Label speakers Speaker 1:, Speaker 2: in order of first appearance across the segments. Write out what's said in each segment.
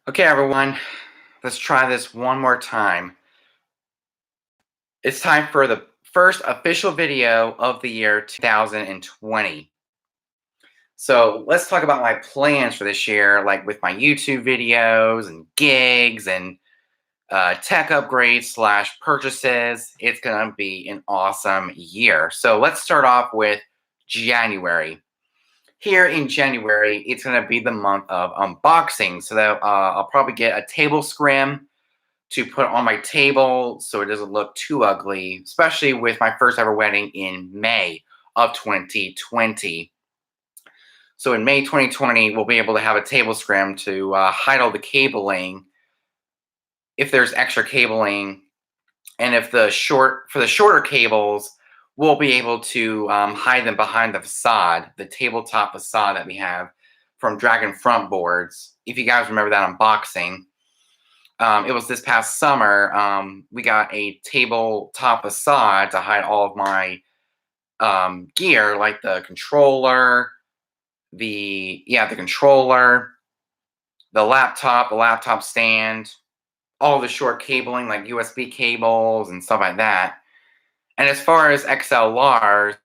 Speaker 1: Okay, everyone, let's try this one more time. It's time for the first official video of the year 2020. So let's talk about my plans for this year, like with my YouTube videos and gigs and tech upgrades slash purchases. It's going to be an awesome year. So let's start off with January. Here in January, it's going to be the month of unboxing. So that I'll probably get a table scrim to put on my table so it doesn't look too ugly, especially with my first ever wedding in May of 2020. So in May 2020, we'll be able to have a table scrim to hide all the cabling if there's extra cabling, and if for the shorter cables, we'll be able to hide them behind the facade, the tabletop facade that we have from Dragon Front boards. If you guys remember that unboxing, it was this past summer. We got a tabletop facade to hide all of my gear, like the controller, the controller, the laptop stand, all the short cabling like USB cables and stuff like that. And as far as XLRs,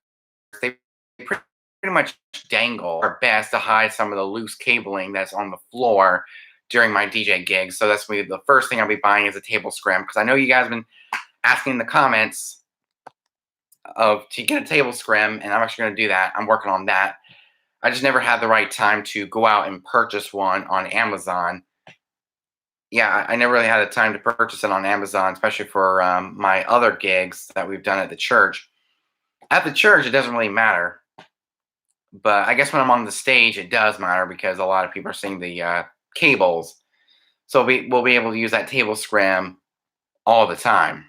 Speaker 1: they pretty much dangle our best to hide some of the loose cabling that's on the floor during my DJ gigs. So that's me. The first thing I'll be buying is a table scrim, because I know you guys have been asking in the comments of to get a table scrim, and I'm actually going to do that. I'm working on that. I just never had the right time to go out and purchase one on Amazon. Yeah, I never really had the time to purchase it on Amazon, especially for my other gigs that we've done at the church. At the church, it doesn't really matter, but I guess when I'm on the stage, it does matter because a lot of people are seeing the cables. So we'll be able to use that table scrim all the time.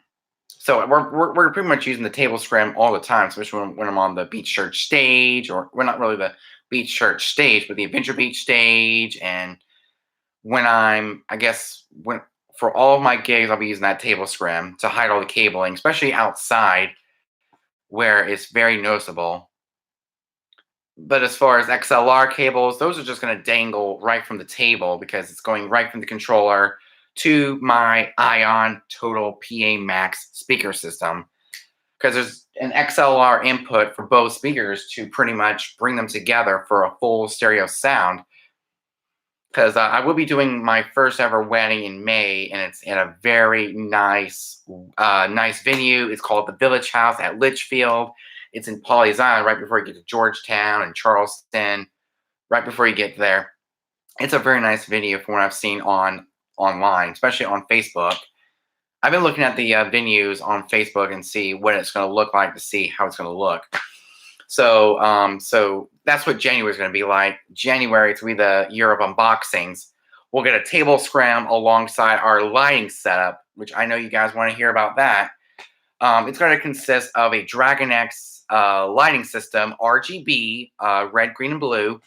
Speaker 1: So we're pretty much using the table scrim all the time, especially when I'm on the Beach Church stage, or we're not really the Beach Church stage, but the Adventure Beach stage. And when I guess when for all of my gigs, I'll be using that table scrim to hide all the cabling, especially outside where it's very noticeable. But as far as XLR cables, those are just going to dangle right from the table because it's going right from the controller to my Ion Total PA Max speaker system. Because there's an XLR input for both speakers to pretty much bring them together for a full stereo sound. Because I will be doing my first ever wedding in May, and it's in a very nice venue. It's called the Village House at Litchfield. It's in Pawleys Island, right before you get to Georgetown and Charleston. Right before you get there, it's a very nice venue from what I've seen online, especially on Facebook. I've been looking at the venues on Facebook and see what it's going to look like to see how it's going to look. So that's what January is going to be like. January to be the year of unboxings. We'll get a table scrim alongside our lighting setup, which I know you guys want to hear about that. It's going to consist of a Dragon X lighting system, RGB, red, green, and blue,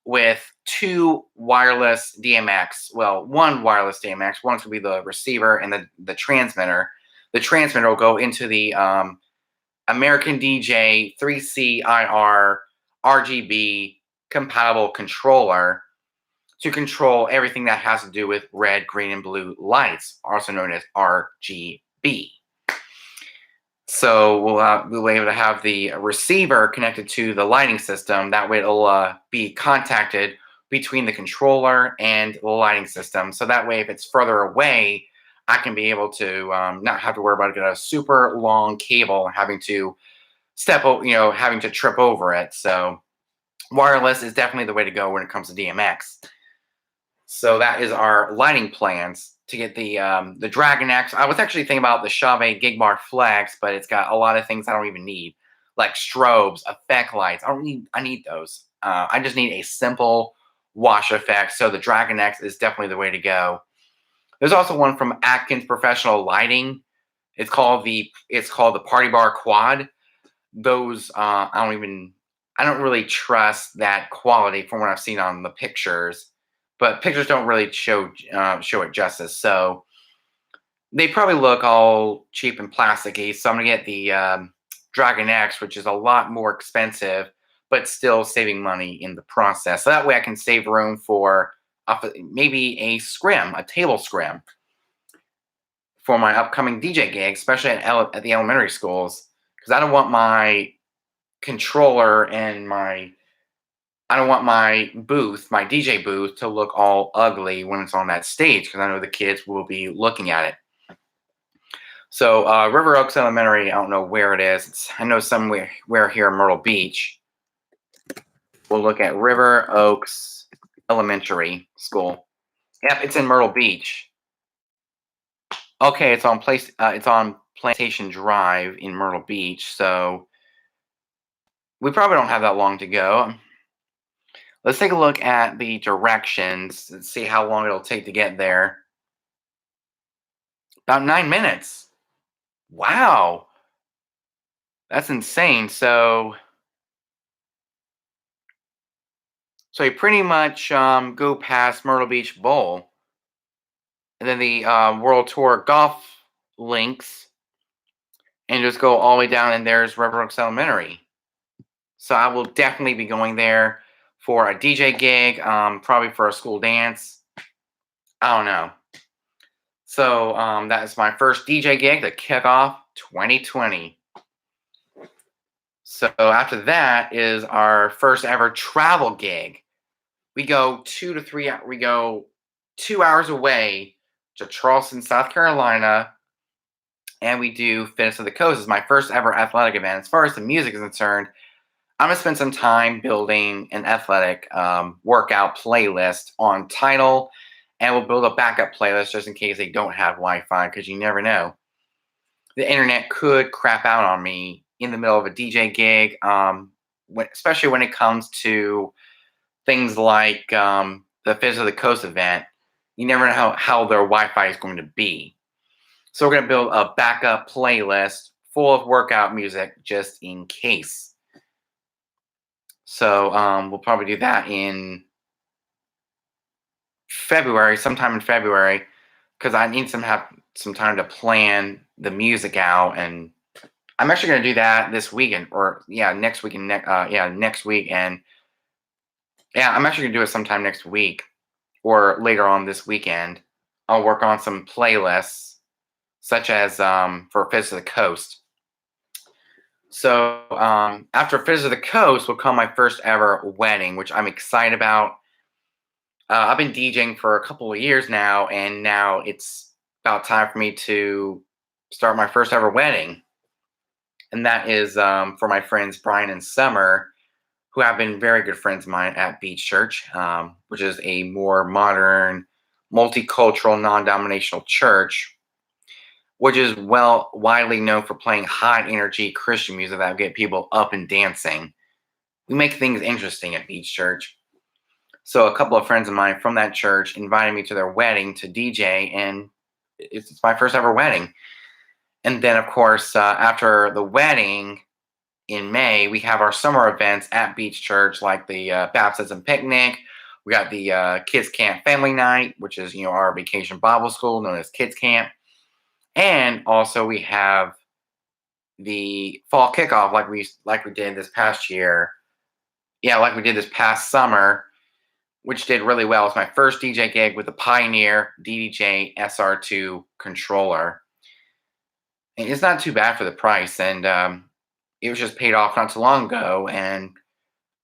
Speaker 1: with two wireless DMX. Well, one wireless DMX. One's going to be the receiver and the transmitter. The transmitter will go into the American DJ 3CIR RGB compatible controller to control everything that has to do with red, green, and blue lights, also known as RGB. So we'll be able to have the receiver connected to the lighting system. That way it'll be contacted between the controller and the lighting system. So that way, if it's further away, I can be able to not have to worry about a super long cable and having to having to trip over it. So wireless is definitely the way to go when it comes to DMX. So that is our lighting plans to get the Dragon X. I was actually thinking about the Chauvet Gigbar Flex, but it's got a lot of things I don't even need, like strobes, effect lights. I need those. I just need a simple wash effect. So the Dragon X is definitely the way to go. There's also one from Atkins Professional Lighting. It's called the Party Bar Quad. Those I don't really trust that quality from what I've seen on the pictures, but pictures don't really show it justice. So they probably look all cheap and plasticky. So I'm gonna get the Dragon X, which is a lot more expensive, but still saving money in the process. So that way I can save room for maybe a scrim, a table scrim for my upcoming DJ gig, especially at the elementary schools, because I don't want my controller and I don't want my booth, my DJ booth, to look all ugly when it's on that stage, because I know the kids will be looking at it. So River Oaks Elementary, I don't know where it is. I know somewhere here in Myrtle Beach. We'll look at River Oaks Elementary School. Yep, it's in Myrtle Beach. Okay, it's on Plantation Drive in Myrtle Beach. So we probably don't have that long to go. Let's take a look at the directions and see how long it'll take to get there. About 9 minutes. Wow. That's insane. So you pretty much go past Myrtle Beach Bowl. And then the World Tour golf links. And just go all the way down, and there's River Oaks Elementary. So I will definitely be going there for a DJ gig, probably for a school dance. I don't know. So that is my first DJ gig to kick off 2020. So after that is our first ever travel gig. We go 2 hours away to Charleston, South Carolina, and we do Fitness of the Coast. It's my first ever athletic event. As far as the music is concerned, I'm going to spend some time building an athletic workout playlist on Tidal, and we'll build a backup playlist just in case they don't have Wi-Fi, because you never know. The internet could crap out on me in the middle of a DJ gig, especially when it comes to things like the Fizz of the Coast event. You never know how their Wi-Fi is going to be. So we're going to build a backup playlist full of workout music just in case. So we'll probably do that in February, sometime in February, because I need have some time to plan the music out, and I'm actually going to do that this weekend, next week, next week, and I'm actually going to do it sometime next week or later on this weekend. I'll work on some playlists, such as for Fizz of the Coast. So after Fizz of the Coast will come my first ever wedding, which I'm excited about. I've been DJing for a couple of years now, and now it's about time for me to start my first ever wedding. And that is for my friends Brian and Summer, who have been very good friends of mine at Beach Church, which is a more modern, multicultural, non-denominational church, which is widely known for playing high energy Christian music that will get people up and dancing. We make things interesting at Beach Church. So a couple of friends of mine from that church invited me to their wedding to DJ, and it's my first ever wedding. And then, of course, after the wedding in May, we have our summer events at Beach Church, like the baptism picnic. We got the Kids Camp Family Night, which is our vacation Bible school known as Kids Camp. And also we have the fall kickoff, like we did this past year. Yeah, like we did this past summer, which did really well. It's my first DJ gig with the Pioneer DDJ SR2 controller. And it's not too bad for the price, and it was just paid off not too long ago, and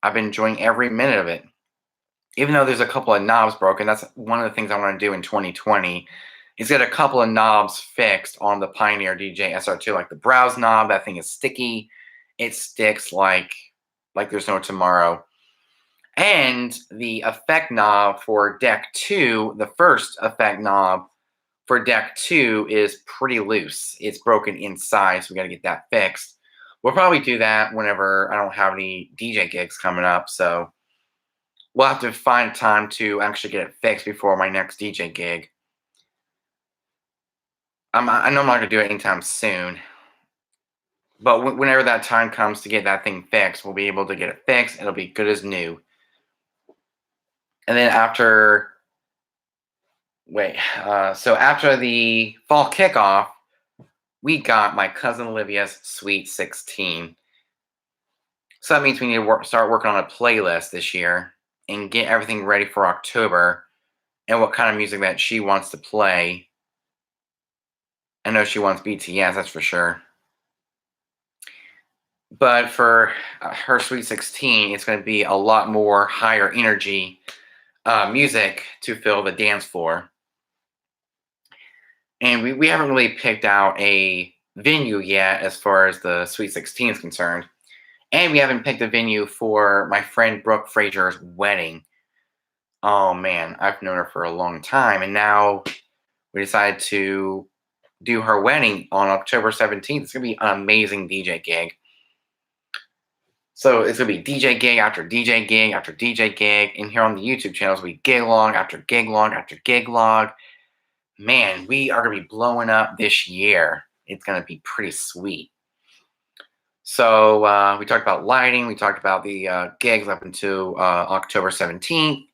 Speaker 1: I've been enjoying every minute of it. Even though there's a couple of knobs broken, that's one of the things I want to do in 2020. Is get a couple of knobs fixed on the Pioneer DJ SR2, like the browse knob. That thing is sticky. It sticks like there's no tomorrow. And the effect knob for deck 2, the first effect knob for deck 2 is pretty loose. It's broken inside, so we got to get that fixed. We'll probably do that whenever I don't have any DJ gigs coming up. So we'll have to find time to actually get it fixed before my next DJ gig. I know I'm not going to do it anytime soon. But whenever that time comes to get that thing fixed, we'll be able to get it fixed. It'll be good as new. And then after the fall kickoff, we got my cousin Olivia's Sweet 16. So that means we need to start working on a playlist this year and get everything ready for October. and what kind of music that she wants to play. I know she wants BTS, that's for sure. But for her Sweet 16, it's going to be a lot more higher energy music to fill the dance floor. And we haven't really picked out a venue yet as far as the Sweet 16 is concerned. And we haven't picked a venue for my friend Brooke Fraser's wedding. Oh man, I've known her for a long time. And now we decided to do her wedding on October 17th. It's going to be an amazing DJ gig. So it's going to be DJ gig after DJ gig after DJ gig. And here on the YouTube channels, we gig log after gig log after gig log. Man, we are going to be blowing up this year. It's going to be pretty sweet. So we talked about lighting. We talked about the gigs up until October 17th.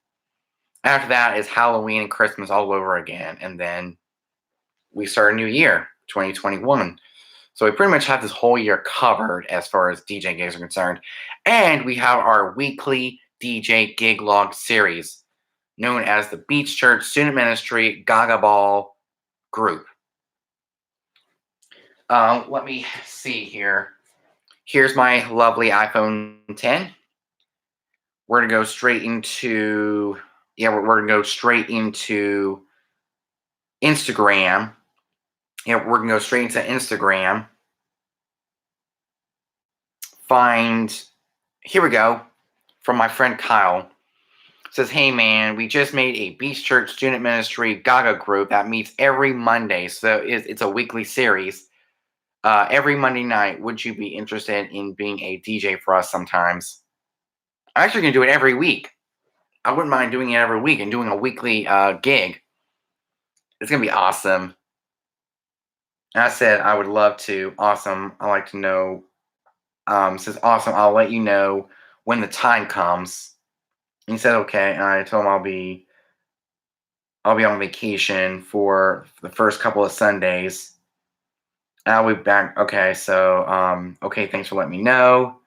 Speaker 1: After that is Halloween and Christmas all over again. And then we start a new year, 2021. So we pretty much have this whole year covered as far as DJ gigs are concerned. And we have our weekly DJ gig log series known as the Beach Church Student Ministry Gaga Ball Group. Let me see here. Here's my lovely iPhone 10. We're going to go straight into, we're going to go straight into Instagram. Yeah, we're going to go straight into Instagram. Here we go, from my friend Kyle. It says, hey man, we just made a Beach Church Student Ministry Gaga group that meets every Monday. So it's a weekly series. Every Monday night, would you be interested in being a DJ for us sometimes? I'm actually going to do it every week. I wouldn't mind doing it every week and doing a weekly gig. It's going to be awesome. And I said I would love to. Awesome. I'd like to know. Says, awesome. I'll let you know when the time comes. And he said, okay. And I told him I'll be on vacation for the first couple of Sundays. And I'll be back. Okay. So, okay. Thanks for letting me know.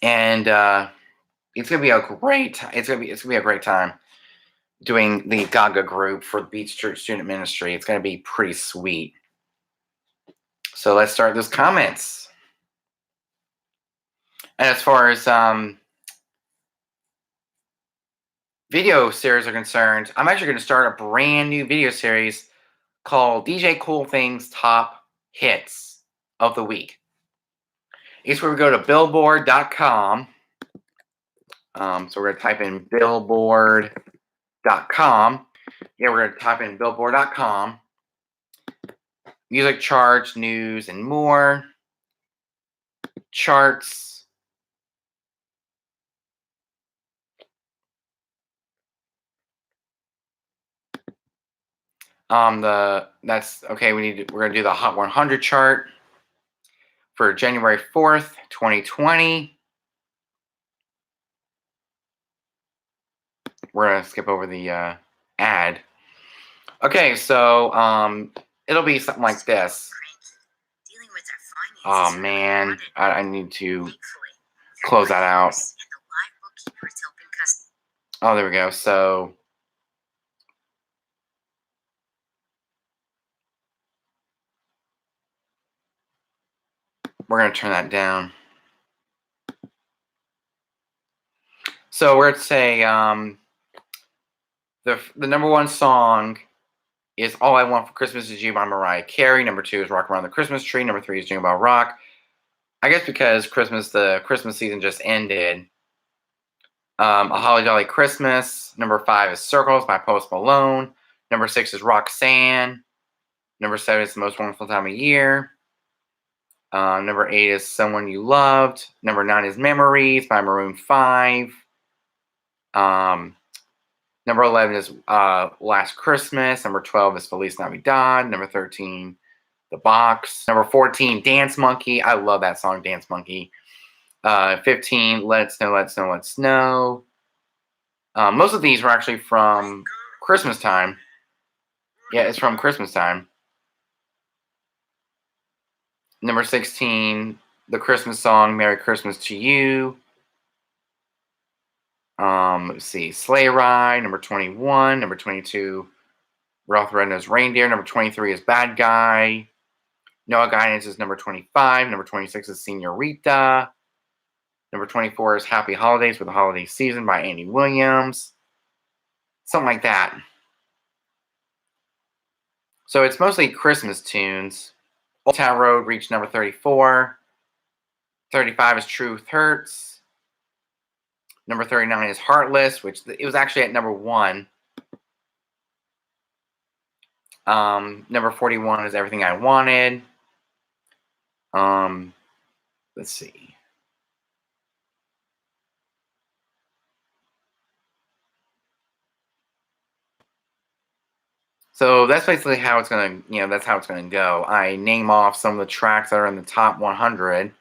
Speaker 1: And it's gonna be a great. It's gonna be a great time doing the Gaga group for the Beach Church Student Ministry. It's gonna be pretty sweet. So let's start those comments. And as far as video series are concerned, I'm actually going to start a brand new video series called DJ Cool Things Top Hits of the Week. It's where we go to billboard.com. So we're going to type in billboard.com. Yeah, we're going to type in billboard.com. Music charts, news, and more. Charts. That's okay. We're gonna do the Hot 100 chart for January 4th, 2020. We're gonna skip over the ad. Okay, so it'll be something like this. Oh man, I need to close that out. Oh, there we go. So we're gonna turn that down. So we're at say the number one song is All I Want for Christmas Is You by Mariah Carey. Number 2 is Rock Around the Christmas Tree. Number 3 is Jingle Bell Rock. I guess because the Christmas season just ended. A Holly Jolly Christmas. Number 5 is Circles by Post Malone. Number 6 is Roxanne. Number 7 is The Most Wonderful Time of Year. Number 8 is Someone You Loved. Number 9 is Memories by Maroon 5. Number 11 is Last Christmas. Number 12 is Feliz Navidad. Number 13, The Box. Number 14, Dance Monkey. I love that song, Dance Monkey. 15, Let It Snow, Let It Snow, Let It Snow. Most of these were actually from Christmas time. Yeah, it's from Christmas time. Number 16, the Christmas song, Merry Christmas to You. Let's see. Sleigh Ride, number 21. Number 22, Ralph the Red-Nosed Reindeer. Number 23 is Bad Guy. Noah Guidance is number 25. Number 26 is Senorita. Number 24 is Happy Holidays with the Holiday Season by Andy Williams. Something like that. So it's mostly Christmas tunes. Old Town Road reached number 34. 35 is Truth Hurts. Number 39 is Heartless, which it was actually at number 1. Number 41 is Everything I Wanted. Let's see. So that's basically how it's gonna, that's how it's gonna go. I name off some of the tracks that are in the top 100.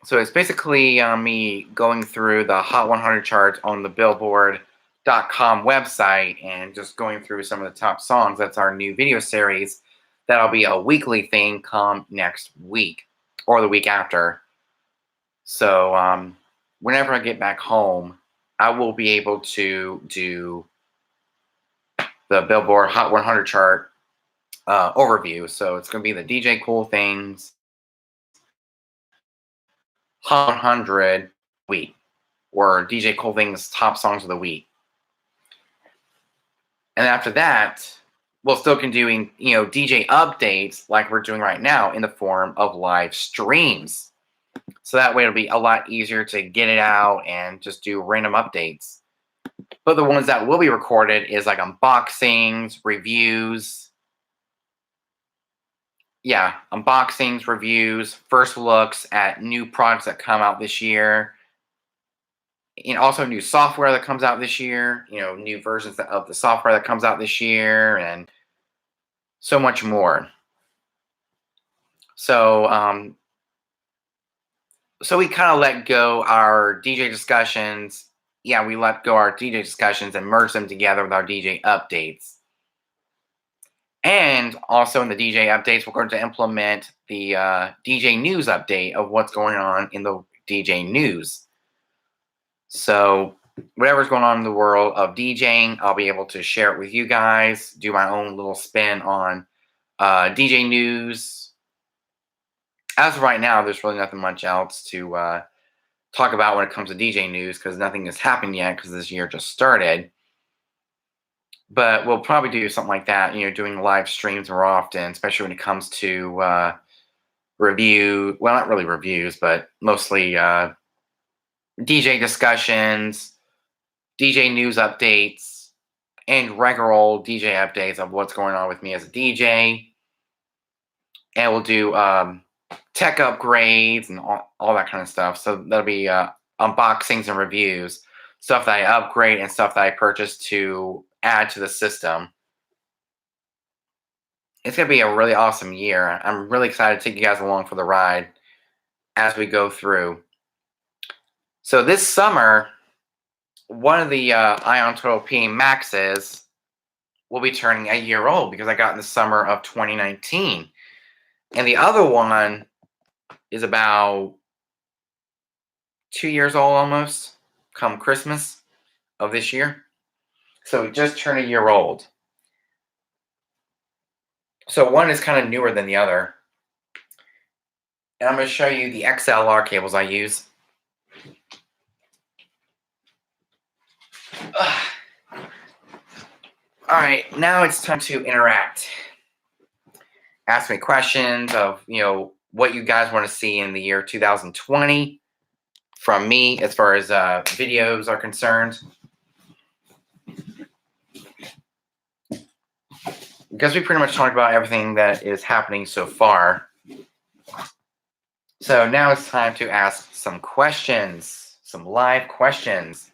Speaker 1: So it's basically me going through the Hot 100 charts on the Billboard.com website and just going through some of the top songs. That's our new video series. That'll be a weekly thing come next week or the week after. So whenever I get back home, I will be able to do the Billboard Hot 100 chart overview. So it's going to be the DJ Cool Things Hot 100 week, or DJ Cool Things top songs of the week. And after that, we'll still continue doing, DJ updates like we're doing right now in the form of live streams. So that way it'll be a lot easier to get it out and just do random updates. But the ones that will be recorded is like unboxings, reviews. Yeah, unboxings, reviews, first looks at new products that come out this year. And also new software that comes out this year, new versions of the software that comes out this year, and so much more. So, so we kind of let go our DJ discussions. Yeah, we let go our DJ discussions and merge them together with our DJ updates. And also in the DJ updates, we're going to implement the DJ news update of what's going on in the DJ news. So whatever's going on in the world of DJing, I'll be able to share it with you guys, do my own little spin on DJ news. As of right now, there's really nothing much else to talk about when it comes to DJ news because nothing has happened yet because this year just started. But we'll probably do something like that, doing live streams more often, especially when it comes to well, not really reviews, but mostly DJ discussions, DJ news updates, and regular old DJ updates of what's going on with me as a DJ. And we'll do tech upgrades and all that kind of stuff. So that'll be unboxings and reviews, stuff that I upgrade and stuff that I purchase to add to the system. It's going to be a really awesome year. I'm really excited to take you guys along for the ride as we go through. So this summer, one of the Ion Total P Maxes will be turning a year old because I got in the summer of 2019. And the other one is about 2 years old almost, come Christmas of this year. So it just turned a year old. So one is kind of newer than the other. And I'm going to show you the XLR cables I use. All right, now it's time to interact. Ask me questions of, what you guys want to see in the year 2020 from me as far as videos are concerned. Because we pretty much talked about everything that is happening so far. So now it's time to ask some questions, some live questions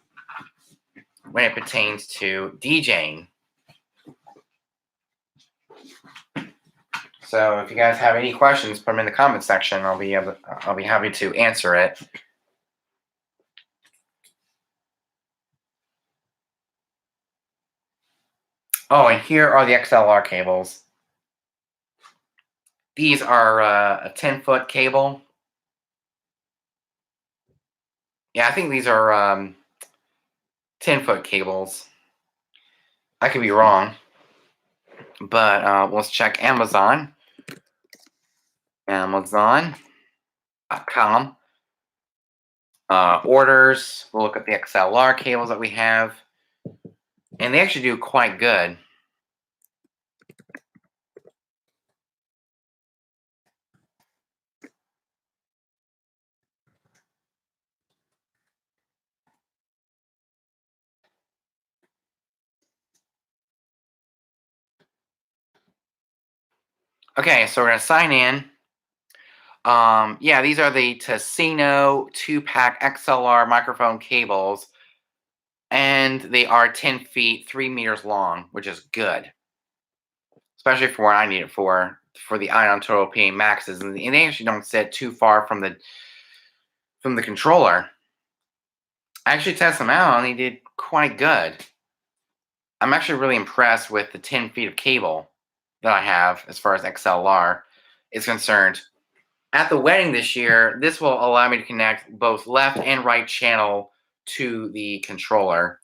Speaker 1: when it pertains to DJing. So if you guys have any questions, put them in the comment section. I'll be happy to answer it. Oh, and here are the XLR cables. These are a 10-foot cable. Yeah, I think these are 10-foot cables. I could be wrong, but let's check Amazon. Amazon.com. Orders. We'll look at the XLR cables that we have, and they actually do quite good. Okay, so we're gonna sign in. Yeah, these are the Tosino 2-pack XLR microphone cables, and they are 10 feet, 3 meters long, which is good, especially for what I need it for the Ion Total PA Maxes, and they actually don't sit too far from the controller. I actually tested them out, and they did quite good. I'm actually really impressed with the 10 feet of cable that I have as far as XLR is concerned. At the wedding this year, this will allow me to connect both left and right channel to the controller.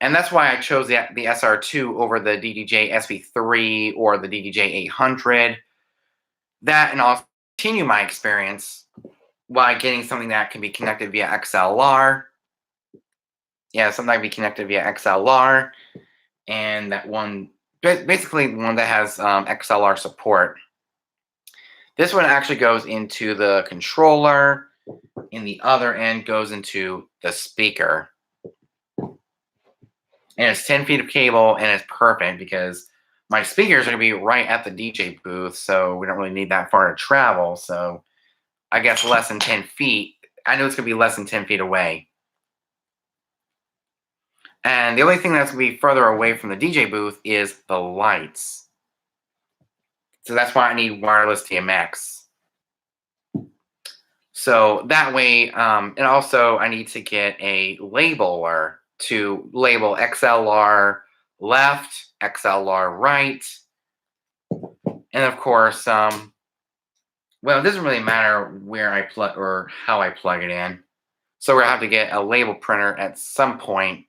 Speaker 1: And that's why I chose the SR2 over the DDJ SV3 or the DDJ 800. That, and I'll continue my experience by getting something that can be connected via XLR. Yeah, something that can be connected via XLR. And that one, basically one that has XLR support. This one actually goes into the controller, and the other end goes into the speaker. And it's 10 feet of cable, and it's perfect because my speakers are going to be right at the DJ booth, so we don't really need that far to travel. So I guess less than 10 feet. I know it's going to be less than 10 feet away. And the only thing that's going to be further away from the DJ booth is the lights. So that's why I need wireless DMX. So that way, and also I need to get a labeler to label XLR left, XLR right, and of course, well, it doesn't really matter where I plug or how I plug it in. So we're gonna have to get a label printer at some point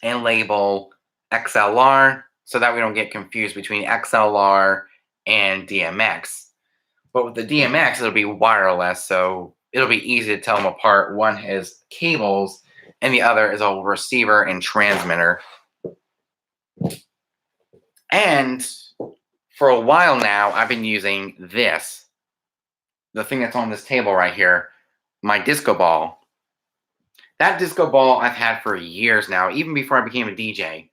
Speaker 1: and label XLR so that we don't get confused between XLR and DMX. But with the DMX, it'll be wireless, so it'll be easy to tell them apart. One has cables, and the other is a receiver and transmitter. And for a while now, I've been using this, the thing that's on this table right here, my disco ball. That disco ball I've had for years now, even before I became a DJ.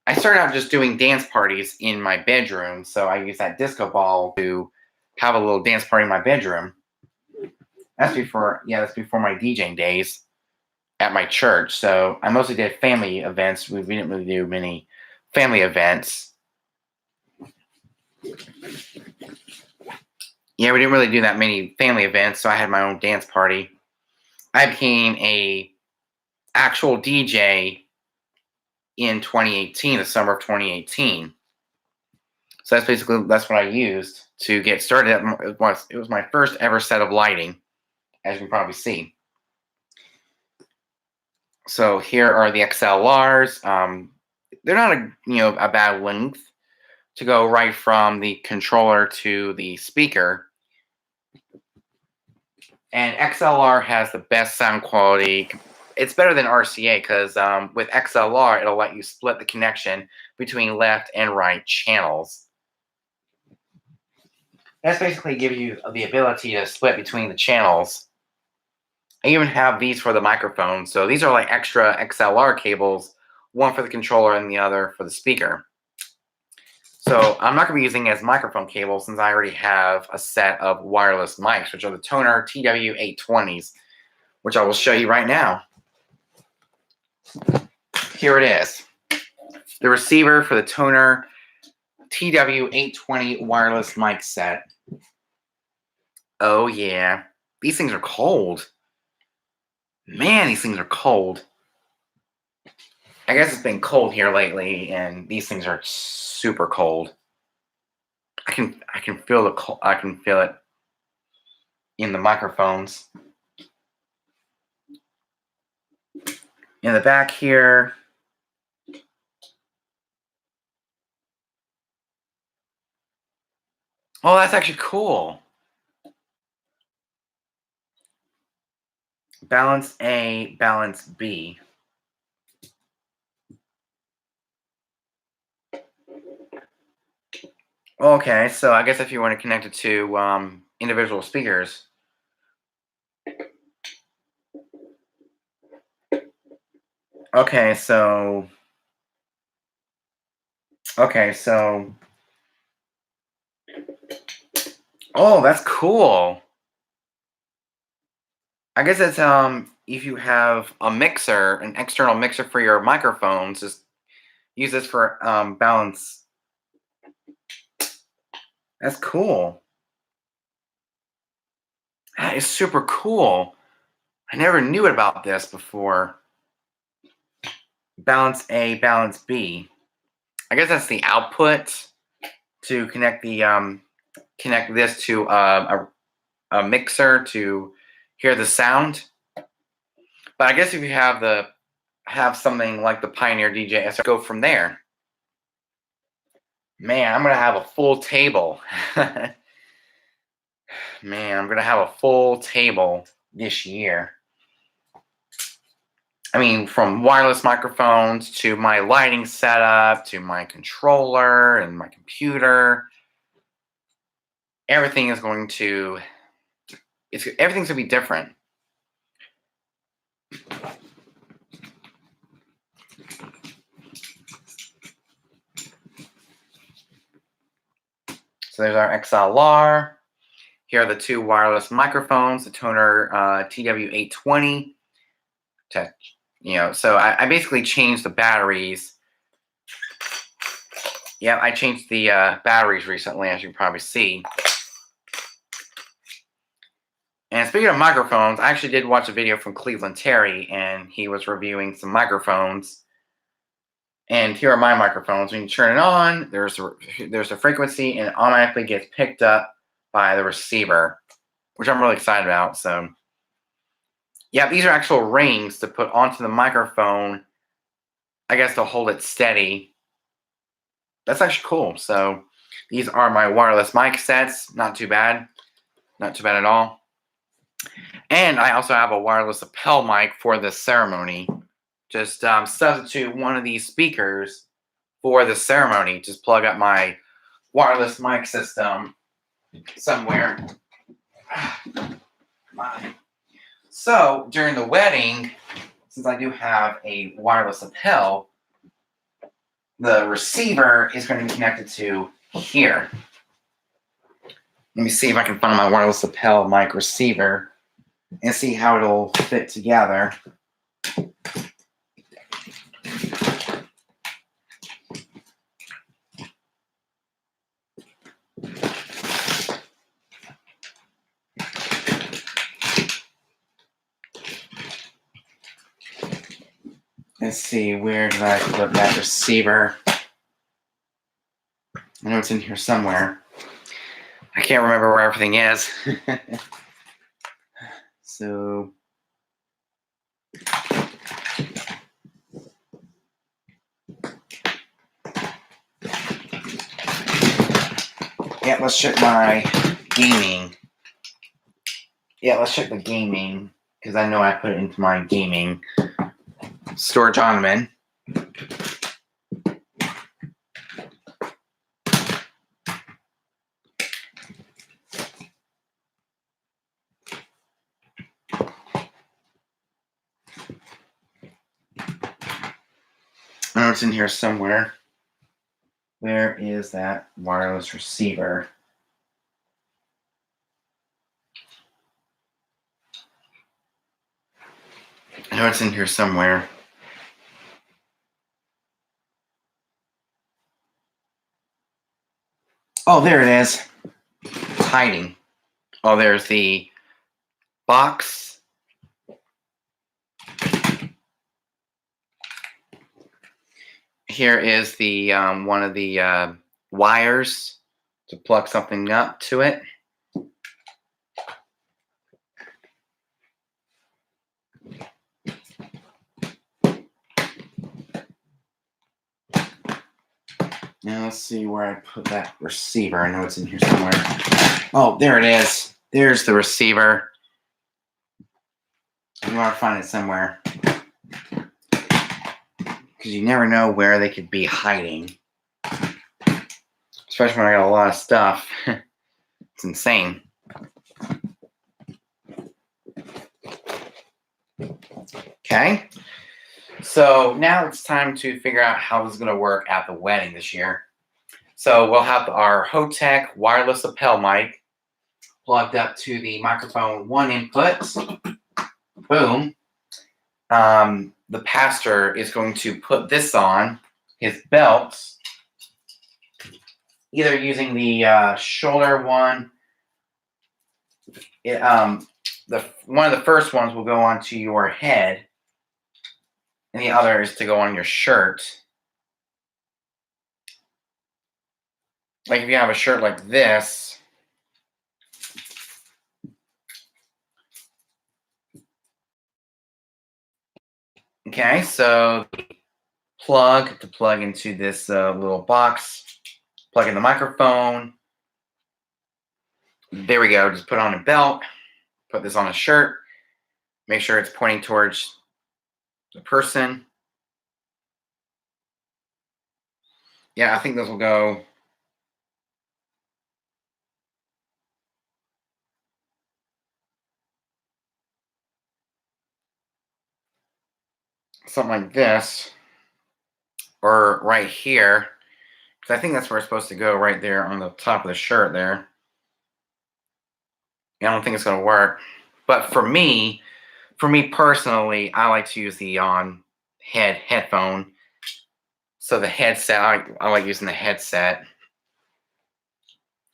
Speaker 1: I started out just doing dance parties in my bedroom, so I use that disco ball to have a little dance party in my bedroom. That's before my DJing days at my church. So I mostly did family events. We didn't really do many family events. Yeah, we didn't really do that many family events, so I had my own dance party. I became a actual DJ in 2018, the summer of 2018. So that's what I used to get started. It was my first ever set of lighting, as you can probably see. So here are the XLRs. They're not a bad length to go right from the controller to the speaker. And XLR has the best sound quality. It's better than RCA because with XLR, it'll let you split the connection between left and right channels. That's basically give you the ability to split between the channels. I even have these for the microphone. So these are like extra XLR cables, one for the controller and the other for the speaker. So I'm not going to be using it as microphone cables since I already have a set of wireless mics, which are the Tonor TW820s, which I will show you right now. Here it is. The receiver for the Tonor TW820 wireless mic set. Oh yeah, these things are cold. Man, these things are cold. I guess it's been cold here lately, and these things are super cold. I can feel the cold. I can feel it in the microphones. In the back here, oh, that's actually cool. Balance A, balance B. Okay, so I guess if you want to connect it to individual speakers. Okay, so oh, that's cool. I guess it's if you have a mixer, an external mixer for your microphones, just use this for balance. That's cool. That is super cool. I never knew about this before. Balance A, balance B. I guess that's the output to connect the connect this to a mixer to hear the sound. But I guess if you have something like the Pioneer DJS, go from there. Man, I'm gonna have a full table. Man, I'm gonna have a full table this year. I mean, from wireless microphones to my lighting setup to my controller and my computer, everything is going to everything's gonna be different. So there's our XLR. Here are the two wireless microphones, the Tonor TW820. So I basically changed the batteries. Yeah, I changed the batteries recently, as you can probably see. And speaking of microphones, I actually did watch a video from Cleveland Terry, and he was reviewing some microphones. And here are my microphones. When you turn it on, there's a frequency, and it automatically gets picked up by the receiver, which I'm really excited about. So, yeah, these are actual rings to put onto the microphone, I guess, to hold it steady. That's actually cool. So, these are my wireless mic sets. Not too bad. Not too bad at all. And I also have a wireless lapel mic for this ceremony. Just substitute one of these speakers for the ceremony. Just plug up my wireless mic system somewhere. So during the wedding, since I do have a wireless lapel, the receiver is going to be connected to here. Let me see if I can find my wireless lapel mic receiver and see how it'll fit together. Let's see, where did I put that receiver? I know it's in here somewhere. I can't remember where everything is. So, yeah, let's check my gaming. Yeah, let's check the gaming, because I know I put it into my gaming storage ottoman. I know it's in here somewhere. Where is that wireless receiver? I know it's in here somewhere. Oh, there it is. It's hiding. Oh, there's the box. Here is the one of the wires to plug something up to it. Now let's see where I put that receiver. I know it's in here somewhere. Oh, there it is. There's the receiver. I want to find it somewhere. Because you never know where they could be hiding. Especially when I got a lot of stuff. It's insane. Okay. So now it's time to figure out how this is going to work at the wedding this year. So we'll have our Hotech wireless lapel mic plugged up to the microphone 1 input. Boom. The pastor is going to put this on his belt, either using the shoulder one. One of the first ones will go onto your head, and the other is to go on your shirt. Like if you have a shirt like this, okay, so plug to plug into this little box, plug in the microphone. There we go. Just put on a belt, put this on a shirt, make sure it's pointing towards the person. Yeah, I think this will go. Something like this, or right here, because I think that's where it's supposed to go, right there on the top of the shirt there. Yeah, I don't think it's going to work. But for me personally, I like to use the headphone. So the headset, I like using the headset.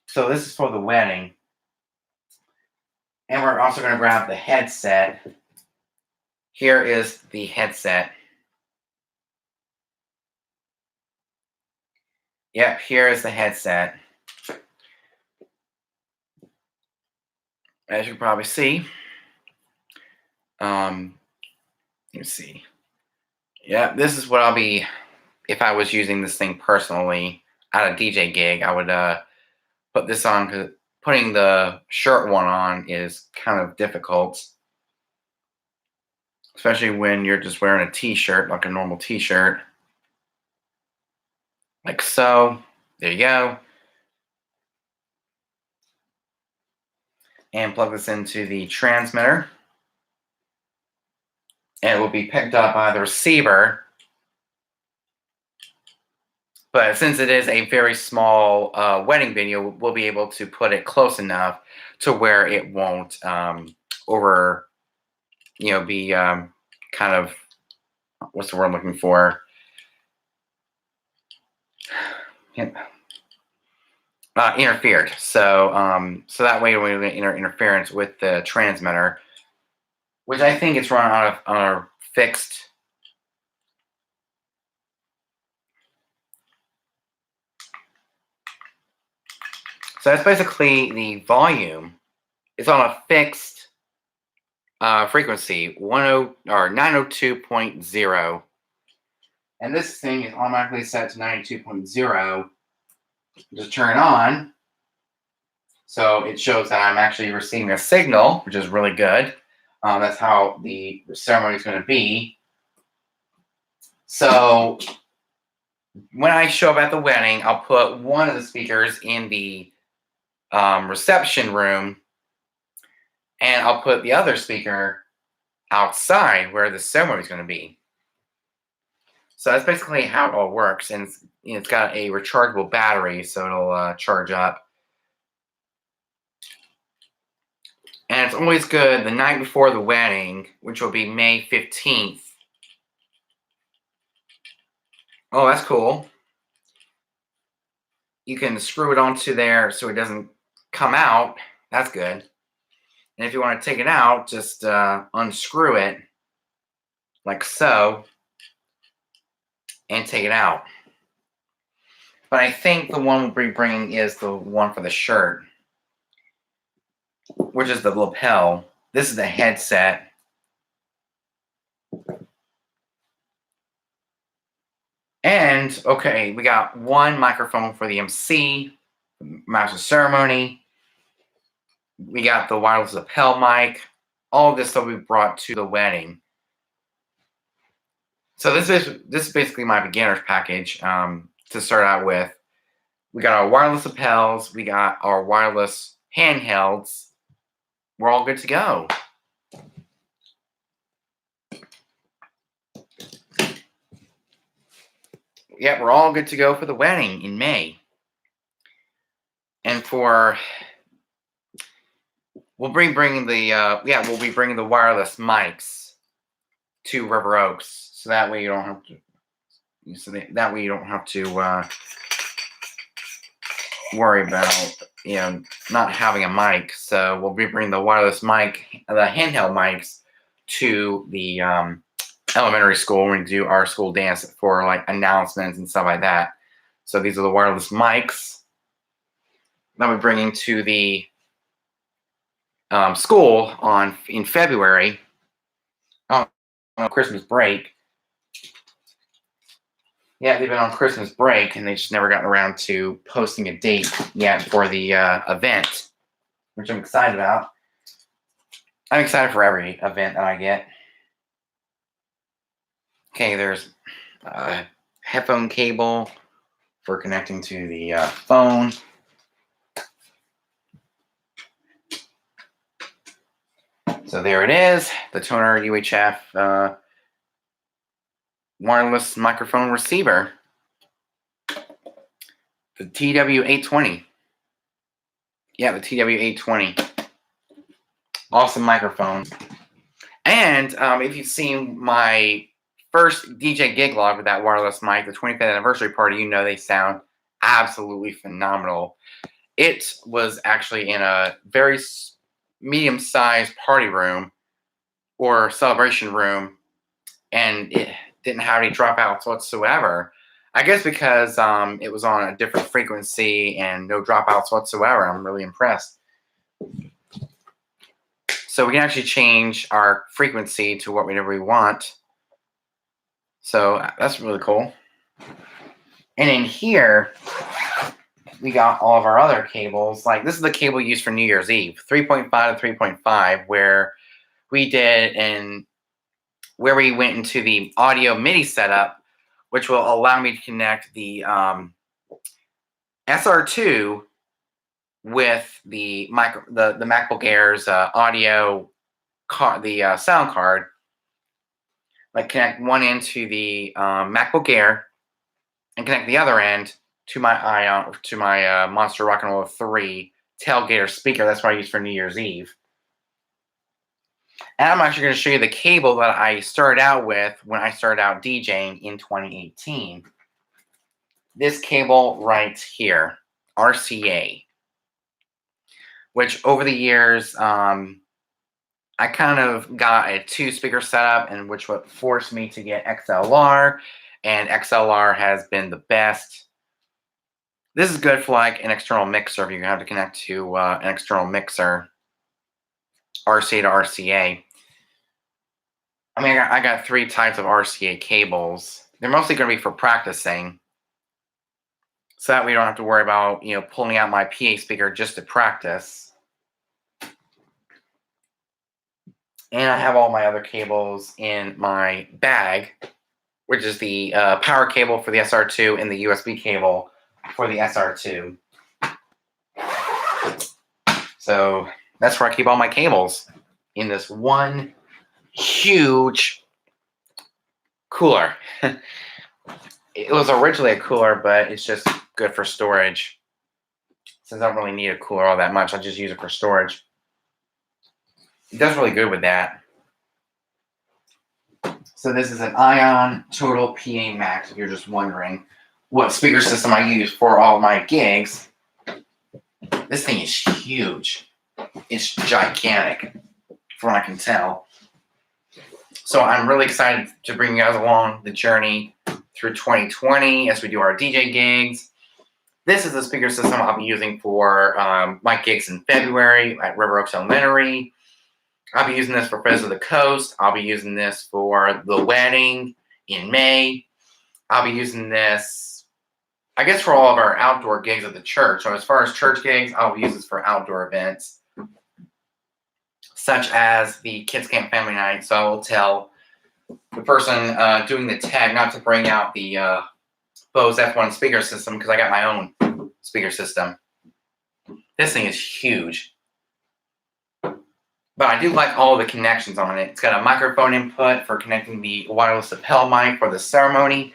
Speaker 1: So this is for the wedding. And we're also going to grab the headset. Here is the headset. Yep, here is the headset. As you can probably see. Let me see. Yeah, this is what I'll be, if I was using this thing personally at a DJ gig, I would put this on, because putting the shirt one on is kind of difficult. Especially when you're just wearing a t-shirt, like a normal t-shirt. Like so. There you go. And plug this into the transmitter. And it will be picked up by the receiver. But since it is a very small wedding video, we'll be able to put it close enough to where it won't be kind of, what's the word I'm looking for? Interfered. So that way we don't get interference with the transmitter, which I think it's run on a fixed. So that's basically the volume. It's on a fixed frequency, 902.0. And this thing is automatically set to 92.0. Just turn it on. So it shows that I'm actually receiving a signal, which is really good. That's how the ceremony is going to be. So when I show up at the wedding, I'll put one of the speakers in the reception room, and I'll put the other speaker outside where the ceremony is going to be. So that's basically how it all works, and it's got a rechargeable battery, so it'll charge up. And it's always good the night before the wedding, which will be May 15th. Oh, that's cool. You can screw it onto there so it doesn't come out. That's good. And if you want to take it out, just unscrew it like so and take it out. But I think the one we'll be bringing is the one for the shirt, which is the lapel. This is the headset. And okay, we got one microphone for the MC, master ceremony. We got the wireless lapel mic. All of this stuff we brought to the wedding. So this is basically my beginner's package to start out with. We got our wireless lapels. We got our wireless handhelds. We're all good to go. Yeah, we're all good to go for the wedding in May. And we'll be bringing the wireless mics to River Oaks, so that way you don't have to worry about not having a mic. So we'll be bringing the wireless mic, the handheld mics, to the elementary school when we do our school dance for like announcements and stuff like that. So these are the wireless mics that we're bringing to the school in February on Christmas break. Yeah, they've been on Christmas break, and they just never gotten around to posting a date yet for the event, which I'm excited about. I'm excited for every event that I get. Okay, there's a headphone cable for connecting to the phone. So there it is, the Tonor UHF wireless microphone receiver, the TW820. Yeah, the TW820. Awesome microphone. And if you've seen my first DJ gig log with that wireless mic, the 25th anniversary party, you know they sound absolutely phenomenal. It was actually in a very medium-sized party room or celebration room, and it didn't have any dropouts whatsoever. I guess because it was on a different frequency and no dropouts whatsoever. I'm really impressed. So we can actually change our frequency to whatever we want. So that's really cool. And in here, we got all of our other cables. Like this is the cable used for New Year's Eve, 3.5 to 3.5, where we went into the audio MIDI setup, which will allow me to connect the SR2 with the MacBook Air's audio card, the sound card. Like connect one end to the MacBook Air and connect the other end to my Monster Rock and Roll 3 tailgater speaker. That's what I use for New Year's Eve. And I'm actually going to show you the cable that I started out with when I started out DJing in 2018. This cable right here, RCA, which over the years, I kind of got a 2-speaker setup, and which would force me to get XLR, and XLR has been the best. This is good for like an external mixer if you have to connect to an external mixer, RCA to RCA. I mean, I got 3 types of RCA cables. They're mostly going to be for practicing, so that we don't have to worry about pulling out my PA speaker just to practice. And I have all my other cables in my bag, which is the power cable for the SR2 and the USB cable for the SR2. So that's where I keep all my cables, in this one huge cooler. It was originally a cooler, but it's just good for storage. Since I don't really need a cooler all that much, I just use it for storage. It does really good with that. So this is an Ion Total PA Max, if you're just wondering what speaker system I use for all my gigs. This thing is huge. It's gigantic, from what I can tell. So I'm really excited to bring you guys along the journey through 2020 as we do our DJ gigs. This is the speaker system I'll be using for my gigs in February at River Oaks Elementary. I'll be using this for Friends of the Coast. I'll be using this for the wedding in May. I'll be using this, I guess, for all of our outdoor gigs at the church. So as far as church gigs, I'll use this for outdoor events, such as the Kids Camp Family Night. So I will tell the person doing the tech not to bring out the Bose F1 speaker system because I got my own speaker system. This thing is huge. But I do like all the connections on it. It's got a microphone input for connecting the wireless lapel mic for the ceremony.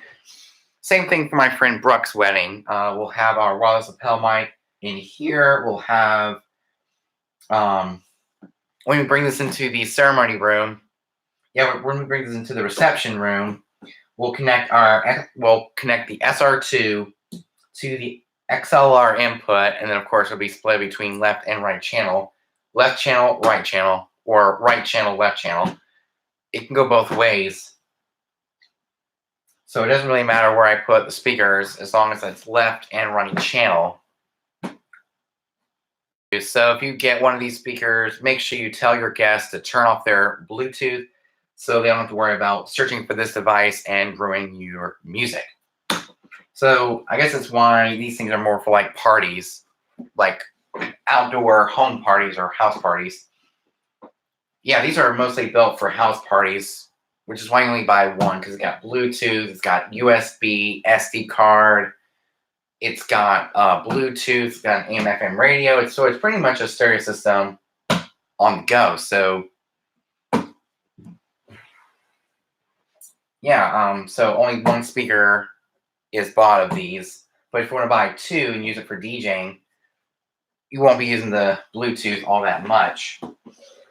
Speaker 1: Same thing for my friend Brooke's wedding. We'll have our wireless lapel mic in here. We'll have, when we bring this into the ceremony room, when we bring this into the reception room, we'll connect the SR2 to the XLR input, and then of course it'll be split between left and right channel, or right channel, left channel. It can go both ways. So it doesn't really matter where I put the speakers as long as it's left and right channel. So if you get one of these speakers, make sure you tell your guests to turn off their Bluetooth so they don't have to worry about searching for this device and ruining your music. So I guess that's why these things are more for like parties, like outdoor home parties or house parties. Yeah, these are mostly built for house parties, which is why you only buy one, because it's got Bluetooth, it's got USB, SD card, it's got Bluetooth, it's got an AM/FM radio. So it's pretty much a stereo system on the go. So yeah, so only one speaker is bought of these. But if you want to buy two and use it for DJing, you won't be using the Bluetooth all that much.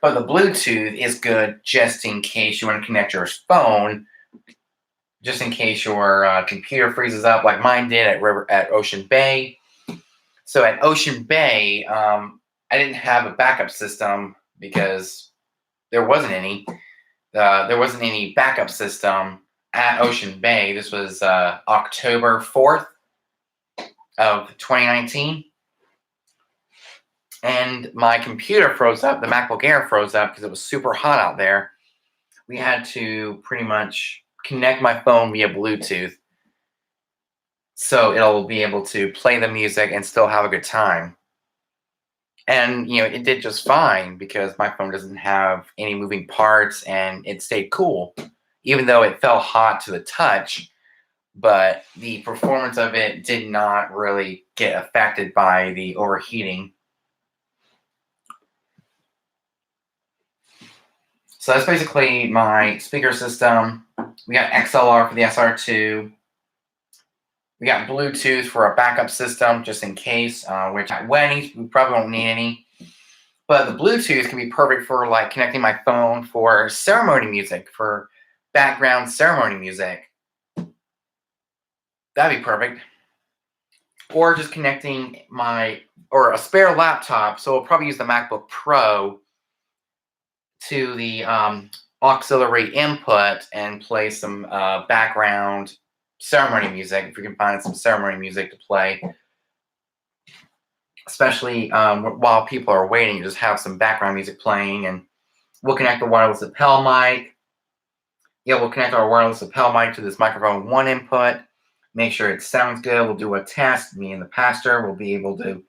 Speaker 1: But the Bluetooth is good just in case you want to connect your phone, just in case your computer freezes up like mine did at Ocean Bay. So at Ocean Bay, I didn't have a backup system because there wasn't any. There wasn't any backup system at Ocean Bay. This was October 4th of 2019. And my computer froze up. The MacBook Air froze up because it was super hot out there. We had to pretty much connect my phone via Bluetooth so it'll be able to play the music and still have a good time. And, it did just fine because my phone doesn't have any moving parts and it stayed cool, even though it felt hot to the touch. But the performance of it did not really get affected by the overheating. So that's basically my speaker system. We got XLR for the SR2. We got Bluetooth for a backup system, just in case. Which at weddings, we probably won't need any. But the Bluetooth can be perfect for like connecting my phone for ceremony music, for background ceremony music. That'd be perfect. Or just connecting a spare laptop. So we'll probably use the MacBook Pro to the auxiliary input and play some background ceremony music, if we can find some ceremony music to play, especially while people are waiting. Just have some background music playing, and we'll connect the wireless lapel mic. We'll connect our wireless lapel mic to this microphone 1 input, make sure it sounds good. We'll do a test. Me and the pastor will be able to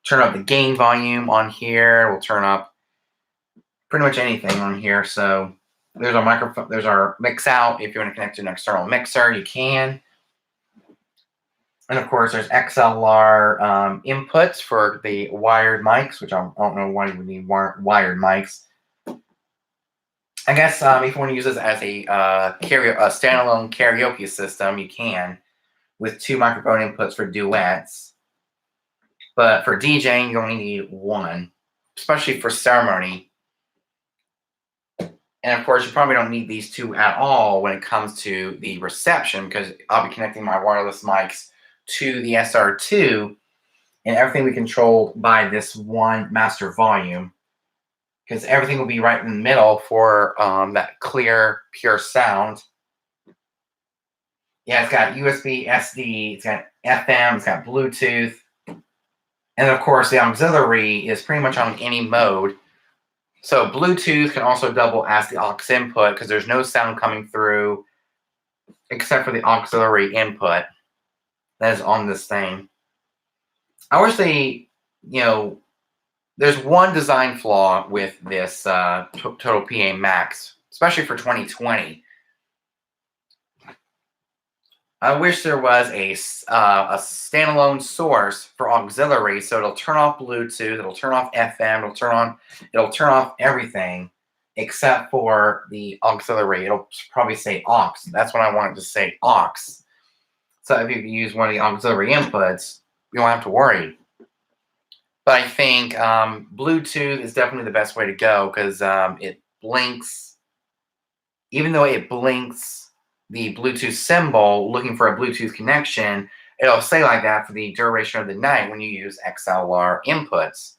Speaker 1: turn up the gain volume on here. We'll turn up pretty much anything on here. So there's our microphone. There's our mix out. If you want to connect to an external mixer, you can. And of course, there's XLR inputs for the wired mics, which I don't know why you would need wired mics. I guess if you want to use this as a standalone karaoke system, you can, with 2 microphone inputs for duets. But for DJing, you only need 1, especially for ceremony. And of course, you probably don't need these 2 at all when it comes to the reception, because I'll be connecting my wireless mics to the SR2, and everything will be controlled by this 1 master volume, because everything will be right in the middle for that clear, pure sound. It's got USB, SD, it's got FM, it's got Bluetooth, and of course, the auxiliary is pretty much on any mode. So Bluetooth can also double as the aux input because there's no sound coming through except for the auxiliary input that is on this thing. I wish they, there's one design flaw with this Total PA Max, especially for 2020. I wish there was a standalone source for auxiliary, so it'll turn off Bluetooth, it'll turn off FM, it'll turn off everything except for the auxiliary. It'll probably say aux. That's what I wanted to say, aux. So if you use one of the auxiliary inputs, you don't have to worry. But I think Bluetooth is definitely the best way to go because it blinks. Even though it blinks the Bluetooth symbol looking for a Bluetooth connection, it'll say like that for the duration of the night when you use XLR inputs.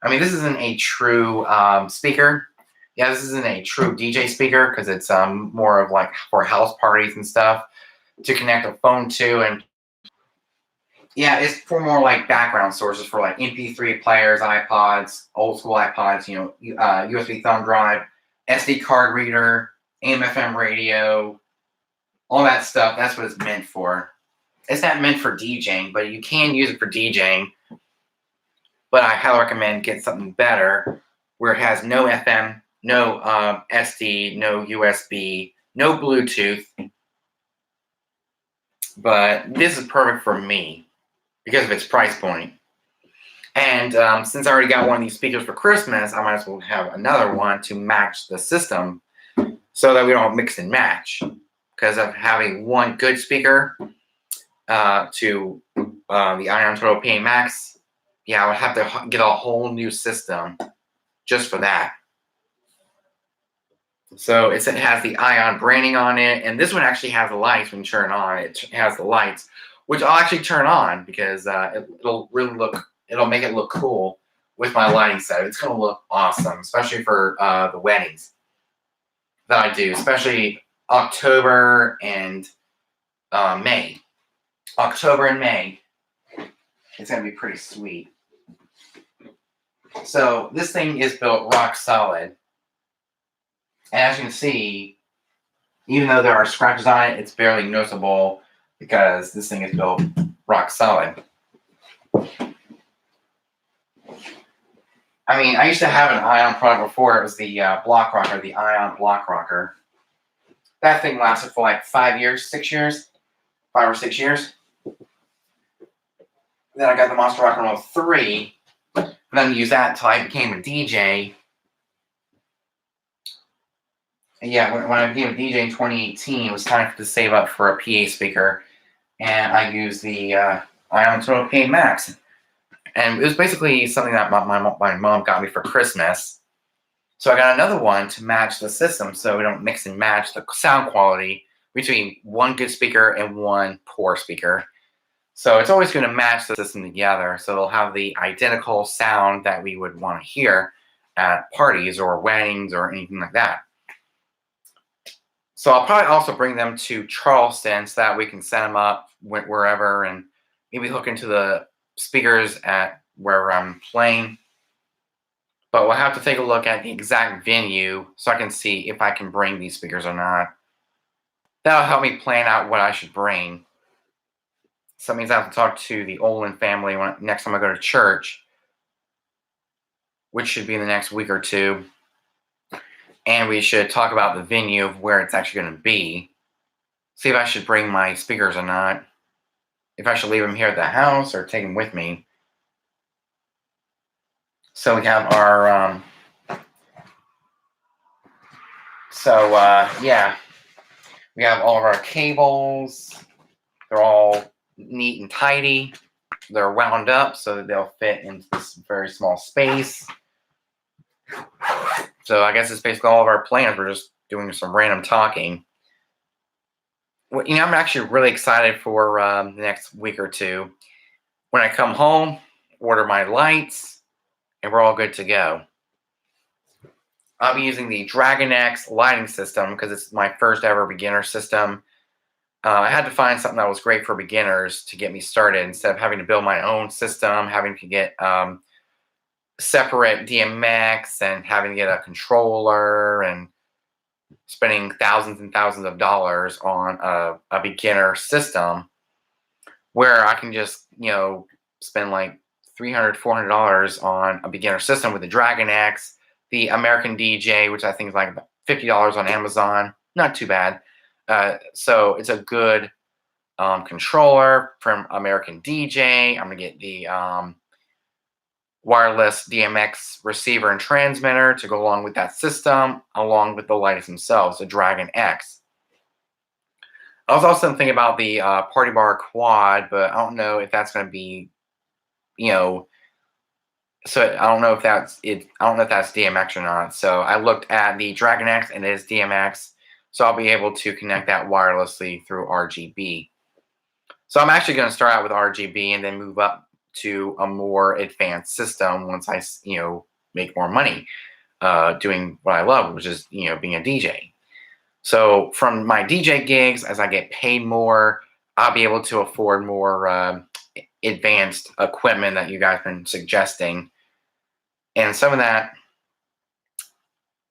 Speaker 1: I mean, this isn't a true speaker. Yeah, this isn't a true DJ speaker because it's more of like for house parties and stuff to connect a phone to. And yeah, it's for more like background sources for like MP3 players, iPods, old school iPods, USB thumb drive, SD card reader, AM/FM radio, all that stuff. That's what it's meant for. It's not meant for DJing, but you can use it for DJing. But I highly recommend get something better where it has no FM, no SD, no USB, no Bluetooth. But this is perfect for me because of its price point. And since I already got one of these speakers for Christmas, I might as well have another one to match the system so that we don't mix and match. Because of having one good speaker to the Ion Total PA Max, I would have to get a whole new system just for that. So it has the Ion branding on it, and this one actually has the lights when you turn it on. It has the lights, which I'll actually turn on because it'll make it look cool with my lighting setup. It's going to look awesome, especially for the weddings that I do, especially October and May. October and May. It's going to be pretty sweet. So this thing is built rock solid. And as you can see, even though there are scratches on it, it's barely noticeable because this thing is built rock solid. I mean, I used to have an Ion product before. It was the Block Rocker, the Ion Block Rocker. That thing lasted for like 5 years, 6 years, 5 or 6 years. Then I got the Monster Rock and Roll 3. And then used that until I became a DJ. And when I became a DJ in 2018, it was time to save up for a PA speaker. And I used the Ion Total PA Max. And it was basically something that my mom got me for Christmas. So I got another one to match the system so we don't mix and match the sound quality between one good speaker and one poor speaker. So it's always going to match the system together. So they'll have the identical sound that we would want to hear at parties or weddings or anything like that. So I'll probably also bring them to Charleston so that we can set them up wherever and maybe hook into the speakers at where I'm playing. But we'll have to take a look at the exact venue so I can see if I can bring these speakers or not. That'll help me plan out what I should bring. So that means I have to talk to the Olin family next time I go to church, which should be in the next week or two. And we should talk about the venue of where it's actually going to be. See if I should bring my speakers or not. If I should leave them here at the house or take them with me. So we have our, we have all of our cables. They're all neat and tidy. They're wound up so that they'll fit into this very small space. So I guess it's basically all of our plans. We're just doing some random talking. Well, I'm actually really excited for the next week or two. When I come home, order my lights, and we're all good to go. I'll be using the Dragon X lighting system because it's my first ever beginner system. I had to find something that was great for beginners to get me started instead of having to build my own system, having to get separate DMX and having to get a controller and spending thousands and thousands of dollars on a beginner system where I can just, spend like $300, $400 on a beginner system with the Dragon X, the American DJ, which I think is like about $50 on Amazon. Not too bad. So it's a good controller from American DJ. I'm going to get the wireless DMX receiver and transmitter to go along with that system, along with the lights themselves, the Dragon X. I was also thinking about the Party Bar Quad, but I don't know if that's going to be, you know, so I don't know if that's it. I don't know if that's DMX or not. So I looked at the Dragon X and it is DMX. So I'll be able to connect that wirelessly through RGB. So I'm actually going to start out with RGB and then move up to a more advanced system once I, make more money doing what I love, which is, being a DJ. So from my DJ gigs, as I get paid more, I'll be able to afford more advanced equipment that you guys have been suggesting. And some of that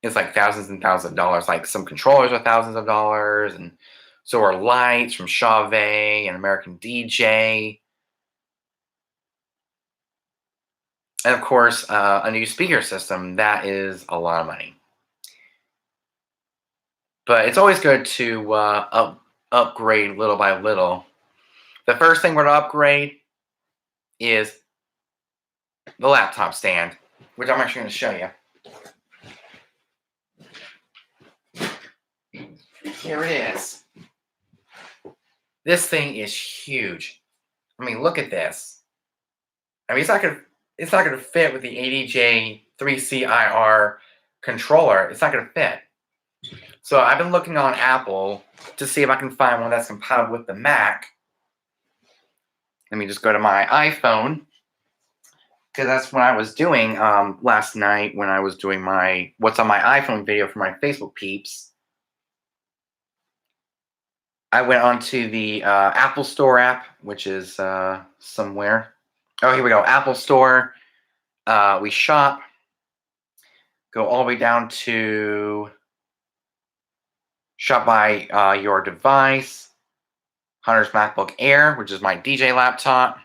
Speaker 1: is like thousands and thousands of dollars. Like some controllers are thousands of dollars, and so are lights from Chauvet and American DJ. And of course, a new speaker system, that is a lot of money. But it's always good to upgrade little by little. The first thing we're going to upgrade is the laptop stand, which I'm actually going to show you. Here it is. This thing is huge. I mean, look at this. I mean, it's not gonna fit with the ADJ 3CIR controller. It's not gonna fit. So I've been looking on Apple to see if I can find one that's compatible with the Mac. Let me just go to my iPhone, because that's what I was doing last night when I was doing my what's on my iPhone video for my Facebook peeps. I went onto the Apple Store app, which is somewhere. Oh, here we go. Apple Store. We shop. Go all the way down to shop by your device. Hunter's MacBook Air, which is my DJ laptop.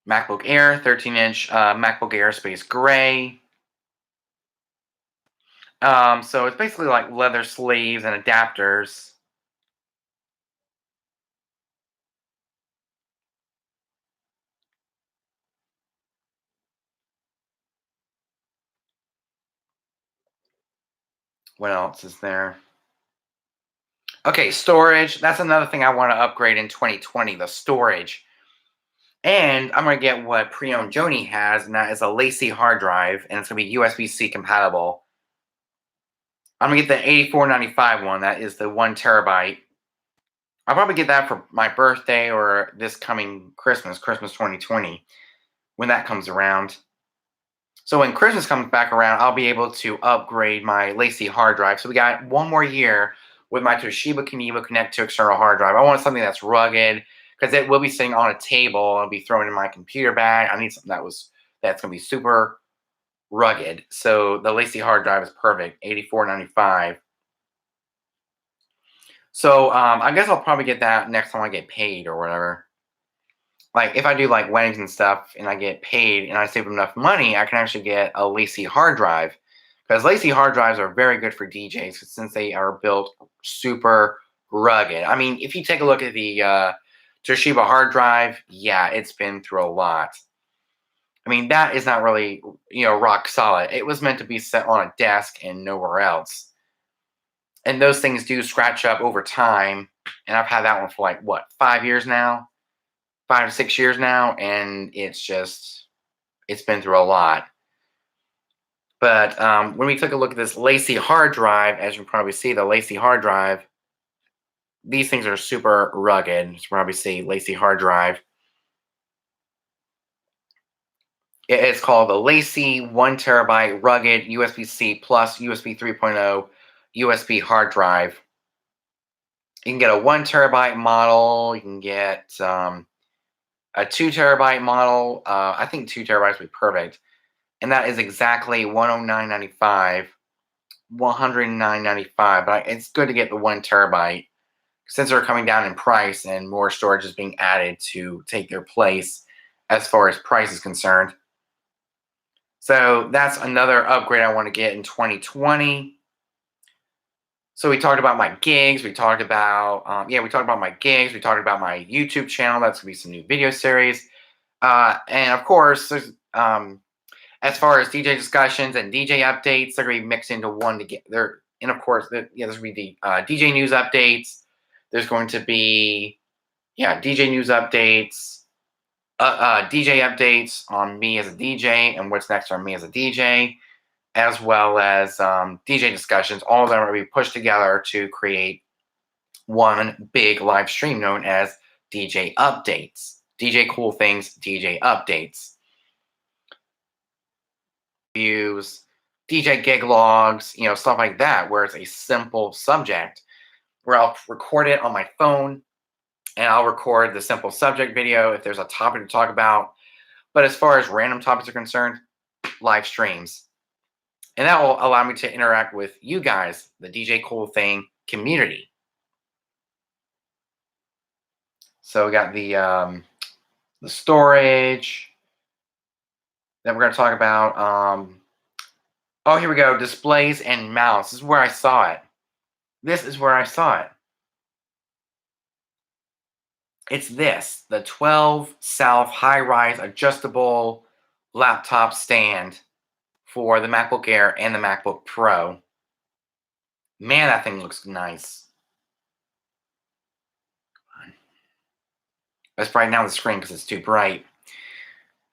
Speaker 1: MacBook Air, 13-inch MacBook Air Space Gray. So it's basically like leather sleeves and adapters. What else is there? Okay, storage. That's another thing I want to upgrade in 2020, the storage. And I'm going to get what pre-owned Joni has, and that is a LaCie hard drive, and it's going to be USB-C compatible. I'm going to get the $84.95 one. That is the 1 terabyte. I'll probably get that for my birthday or this coming Christmas 2020, when that comes around. So when Christmas comes back around, I'll be able to upgrade my LaCie hard drive. So we got one more year with my Toshiba Kinevo Connect to external hard drive. I want something that's rugged, because it will be sitting on a table. I'll be throwing in my computer bag. I need something that's going to be super rugged. So the LaCie hard drive is perfect, $84.95. So I guess I'll probably get that next time I get paid or whatever. Like if I do like weddings and stuff and I get paid and I save enough money, I can actually get a LaCie hard drive, because LaCie hard drives are very good for DJs since they are built super rugged. I mean, if you take a look at the Toshiba hard drive, yeah, it's been through a lot. I mean, that is not really, rock solid. It was meant to be set on a desk and nowhere else. And those things do scratch up over time. And I've had that one for like, 5 years now? 5 to 6 years now. And it's been through a lot. But when we took a look at this LaCie hard drive, as you can probably see, the LaCie hard drive, these things are super rugged. You can probably see LaCie hard drive. It's called the LaCie 1 terabyte rugged USB-C plus USB 3.0 USB hard drive. You can get a 1 terabyte model. You can get a 2 terabyte model. I think 2 terabytes would be perfect. and that is exactly $109.95, $109.95. But it's good to get the 1 terabyte since they're coming down in price and more storage is being added to take their place as far as price is concerned. So that's another upgrade I want to get in 2020. So we talked about my gigs. We talked about we talked about my gigs. We talked about my YouTube channel. That's gonna be some new video series. And of course, there's as far as DJ discussions and DJ updates, they're gonna be mixed into one together. And of course, there's gonna be the DJ news updates. There's going to be DJ news updates, DJ updates on me as a DJ and what's next on me as a DJ, as well as DJ discussions. All of them are going to be pushed together to create one big live stream known as DJ Updates. DJ Cool Things, DJ Updates. Views, DJ gig logs, stuff like that, where it's a simple subject where I'll record it on my phone and I'll record the simple subject video if there's a topic to talk about. But as far as random topics are concerned, live streams. And that will allow me to interact with you guys, the DJ Cool Thing community. So we got the storage that we're going to talk about. Oh, here we go. Displays and mouse. This is where I saw it. This is where I saw it. It's this, the 12 South high-rise adjustable laptop stand for the MacBook Air and the MacBook Pro. Man, that thing looks nice. Let's brighten down the screen because it's too bright.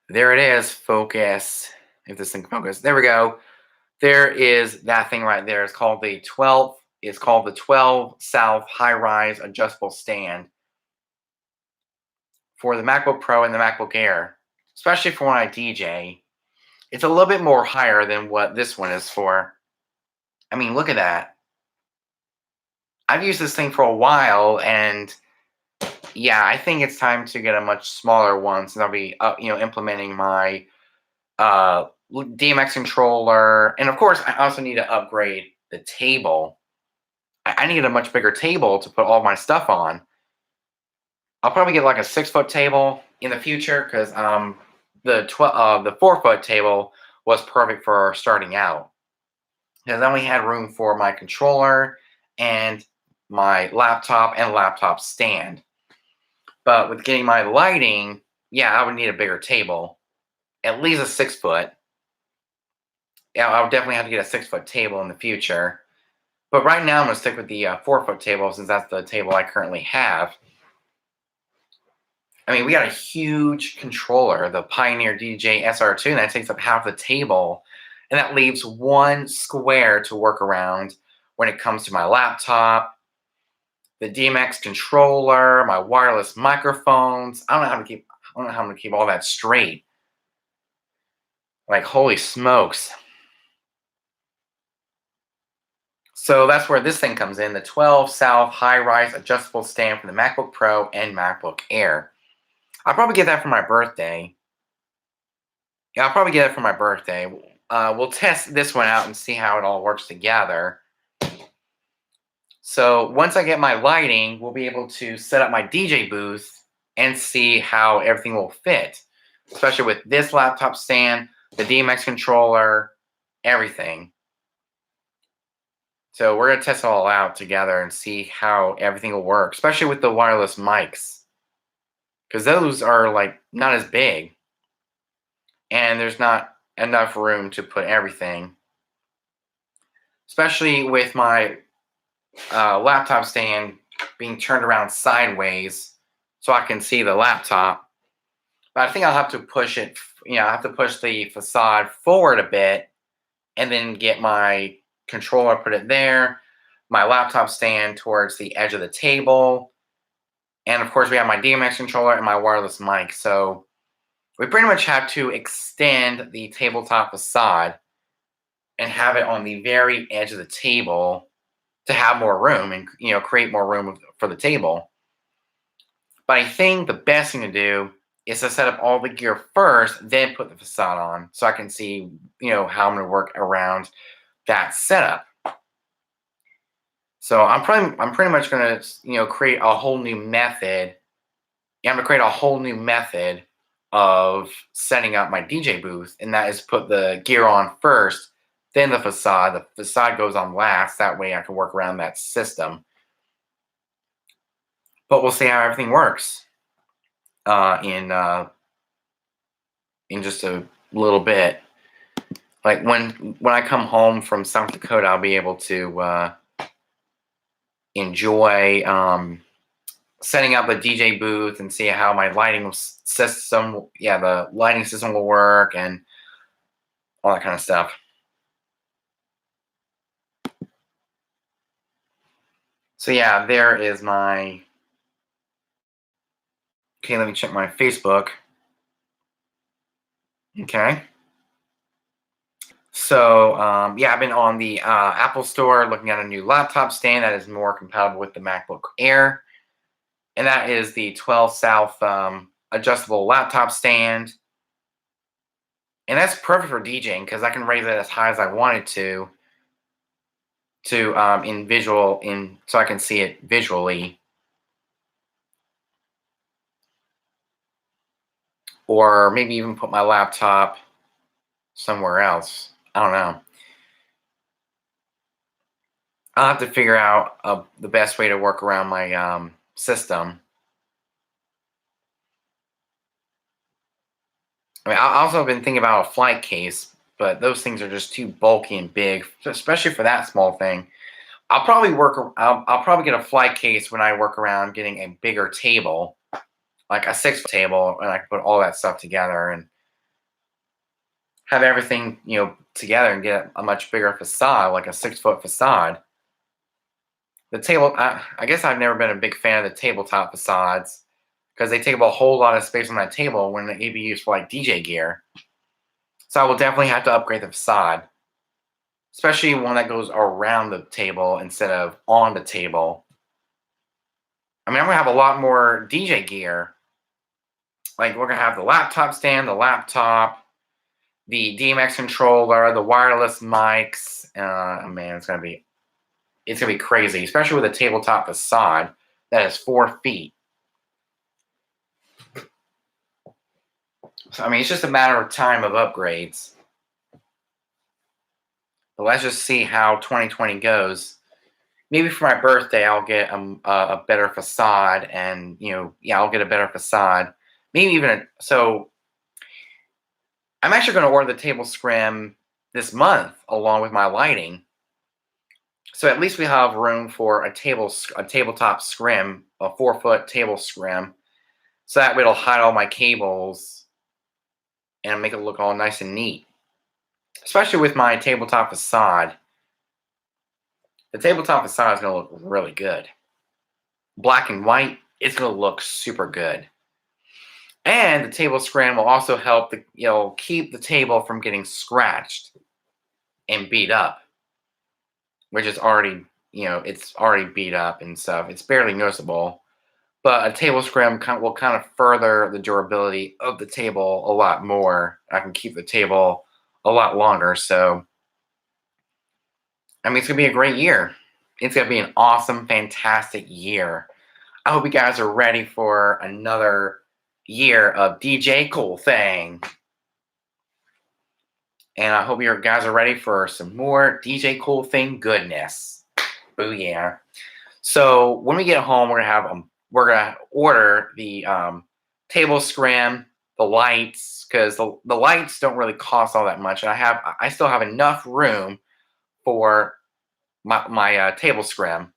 Speaker 1: There it is. Focus. If this thing can focus. There we go. There is that thing right there. It's called the 12. It's called the 12 South high-rise adjustable stand for the MacBook Pro and the MacBook Air, especially for when I DJ. It's a little bit more higher than what this one is for. I mean, look at that. I've used this thing for a while, and yeah, I think it's time to get a much smaller one since I'll be, implementing my DMX controller. And of course, I also need to upgrade the table. I need a much bigger table to put all my stuff on. I'll probably get like a 6-foot table in the future because the 4-foot table was perfect for starting out. Because I only had room for my controller and my laptop and laptop stand. But with getting my lighting, I would need a bigger table, at least a 6-foot. Yeah, I would definitely have to get a 6-foot table in the future. But right now, I'm going to stick with the 4-foot table since that's the table I currently have. I mean, we got a huge controller, the Pioneer DJ SR2, and that takes up half the table. And that leaves one square to work around when it comes to my laptop, the DMX controller, my wireless microphones. I don't know how I'm going to keep all that straight. Like, holy smokes. So that's where this thing comes in, the 12 South high-rise adjustable stand for the MacBook Pro and MacBook Air. I'll probably get that for my birthday. Yeah, I'll probably get it for my birthday. We'll test this one out and see how it all works together. So once I get my lighting, we'll be able to set up my DJ booth and see how everything will fit, especially with this laptop stand, the DMX controller, everything. So we're going to test it all out together and see how everything will work, especially with the wireless mics. Because those are like not as big. And there's not enough room to put everything. Especially with my laptop stand being turned around sideways so I can see the laptop. But I think I'll have to push it, I have to push the facade forward a bit and then get my controller, put it there, my laptop stand towards the edge of the table. And of course, we have my DMX controller and my wireless mic. So we pretty much have to extend the tabletop facade and have it on the very edge of the table to have more room and create more room for the table. But I think the best thing to do is to set up all the gear first, then put the facade on, so I can see, how I'm going to work around that setup. So I'm pretty much going to, create a whole new method. Yeah, I'm going to create a whole new method of setting up my DJ booth, and that is put the gear on first, then the facade. The facade goes on last. That way I can work around that system. But we'll see how everything works in just a little bit. Like when I come home from South Dakota, I'll be able to enjoy setting up the DJ booth and see how my lighting system, the lighting system will work and all that kind of stuff. So yeah, there is my. Okay, let me check my Facebook. Okay. So I've been on the Apple Store looking at a new laptop stand that is more compatible with the MacBook Air, and that is the 12 South adjustable laptop stand, and that's perfect for DJing because I can raise it as high as I wanted to so I can see it visually, or maybe even put my laptop somewhere else. I don't know. I'll have to figure out the best way to work around my system. I mean, I also have been thinking about a flight case, but those things are just too bulky and big, especially for that small thing. I'll probably get a flight case when I work around getting a bigger table, like a 6-foot table, and I can put all that stuff together and have everything together and get a much bigger facade, like a 6-foot facade. The table, I guess I've never been a big fan of the tabletop facades because they take up a whole lot of space on that table when it may be used for like DJ gear. So I will definitely have to upgrade the facade, especially one that goes around the table instead of on the table. I mean, I'm gonna have a lot more DJ gear. Like we're gonna have the laptop stand, the laptop, the DMX controller, the wireless mics. Man, it's gonna be crazy, especially with a tabletop facade that is 4 feet. So, I mean, it's just a matter of time of upgrades. But let's just see how 2020 goes. Maybe for my birthday, I'll get a better facade, and I'll get a better facade. Maybe even so. I'm actually going to order the table scrim this month along with my lighting. So at least we have room for a tabletop scrim, a 4-foot table scrim. So that way it'll hide all my cables and make it look all nice and neat. Especially with my tabletop facade. The tabletop facade is going to look really good. Black and white, it's going to look super good. And the table scrim will also help keep the table from getting scratched and beat up, which is already, it's already beat up and stuff. It's barely noticeable. But a table scrim will kind of further the durability of the table a lot more. I can keep the table a lot longer. So, I mean, it's going to be a great year. It's going to be an awesome, fantastic year. I hope you guys are ready for another year of DJ Cool Thing. And I hope you guys are ready for some more DJ Cool Thing goodness. Oh, yeah. So, when we get home, we're gonna order the table scrim, the lights, because the lights don't really cost all that much, and I still have enough room for my table scrim.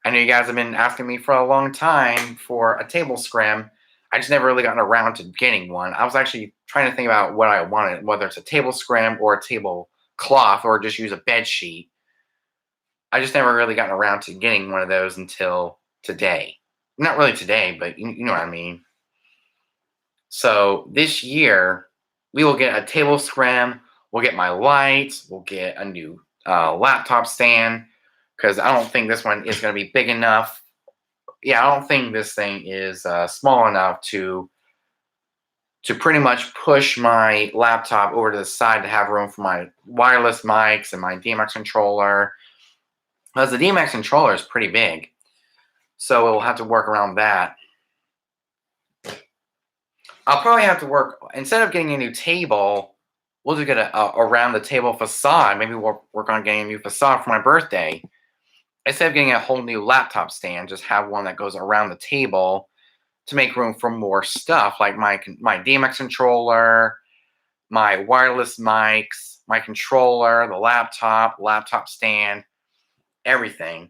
Speaker 1: I know you guys have been asking me for a long time for a table scrim. I just never really gotten around to getting one. I was actually trying to think about what I wanted, whether it's a table scrim or a table cloth or just use a bed sheet. I just never really gotten around to getting one of those until today. Not really today, but you know what I mean. So this year, we will get a table scrim. We'll get my lights. We'll get a new laptop stand because I don't think this one is going to be big enough. Yeah, I don't think this thing is small enough to to pretty much push my laptop over to the side to have room for my wireless mics and my DMX controller. Because the DMX controller is pretty big. So we'll have to work around that. I'll probably have to work, instead of getting a new table, we'll just get a around the table facade. Maybe we'll work on getting a new facade for my birthday. Instead of getting a whole new laptop stand, just have one that goes around the table to make room for more stuff, like my DMX controller, my wireless mics, my controller, the laptop stand, everything.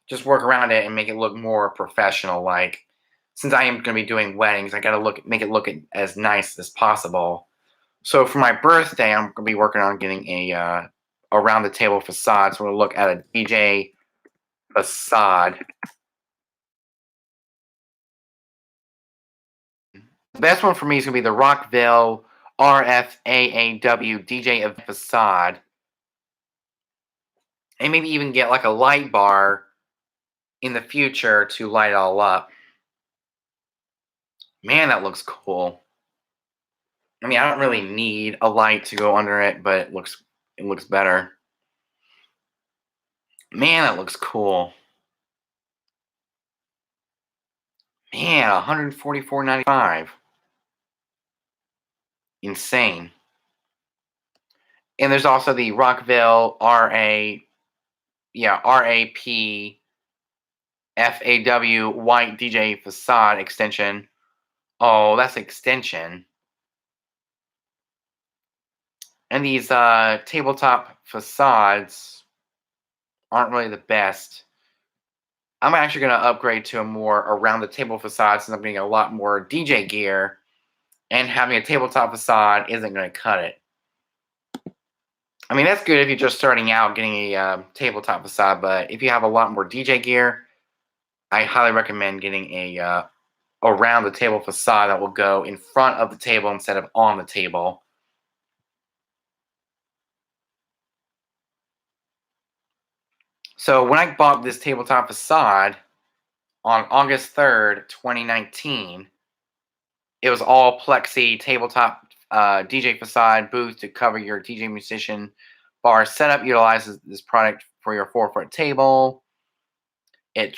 Speaker 1: Just work around it and make it look more professional. Like, since I am going to be doing weddings, I got to make it look as nice as possible. So for my birthday, I'm going to be working on getting a around the table facade. So we'll look at a DJ facade. The best one for me is going to be the Rockville RFAAW DJ event facade. And maybe even get like a light bar in the future to light it all up. Man, that looks cool. I mean, I don't really need a light to go under it, but it looks better. Man, that looks cool. Man, $144.95. Insane. And there's also the Rockville RAP FAW white DJ facade extension. Oh, that's extension. And these tabletop facades aren't really the best. I'm actually going to upgrade to a more around the table facade since I'm getting a lot more DJ gear, and having a tabletop facade isn't going to cut it. I mean, that's good if you're just starting out getting a tabletop facade, but if you have a lot more DJ gear, I highly recommend getting a around the table facade that will go in front of the table instead of on the table. So when I bought this tabletop facade on August 3rd, 2019, it was all plexi tabletop DJ facade booth to cover your DJ musician bar setup. Utilizes this product for your 4-foot table. It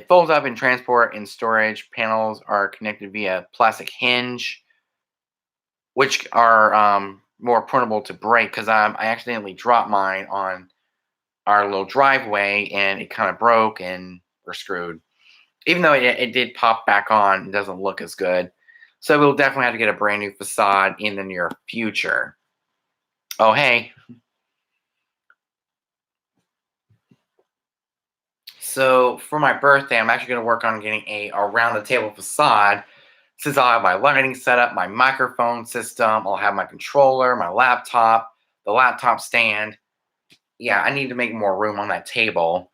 Speaker 1: folds up in transport and storage. Panels are connected via plastic hinge, which are more prunable to break, because I accidentally dropped mine on our little driveway and it kind of broke and we're screwed. Even though it did pop back on, it doesn't look as good. So we'll definitely have to get a brand new facade in the near future. Oh, hey. So for my birthday, I'm actually going to work on getting a around the table facade. Since I'll have my lighting set up, my microphone system, I'll have my controller, my laptop, the laptop stand. Yeah, I need to make more room on that table.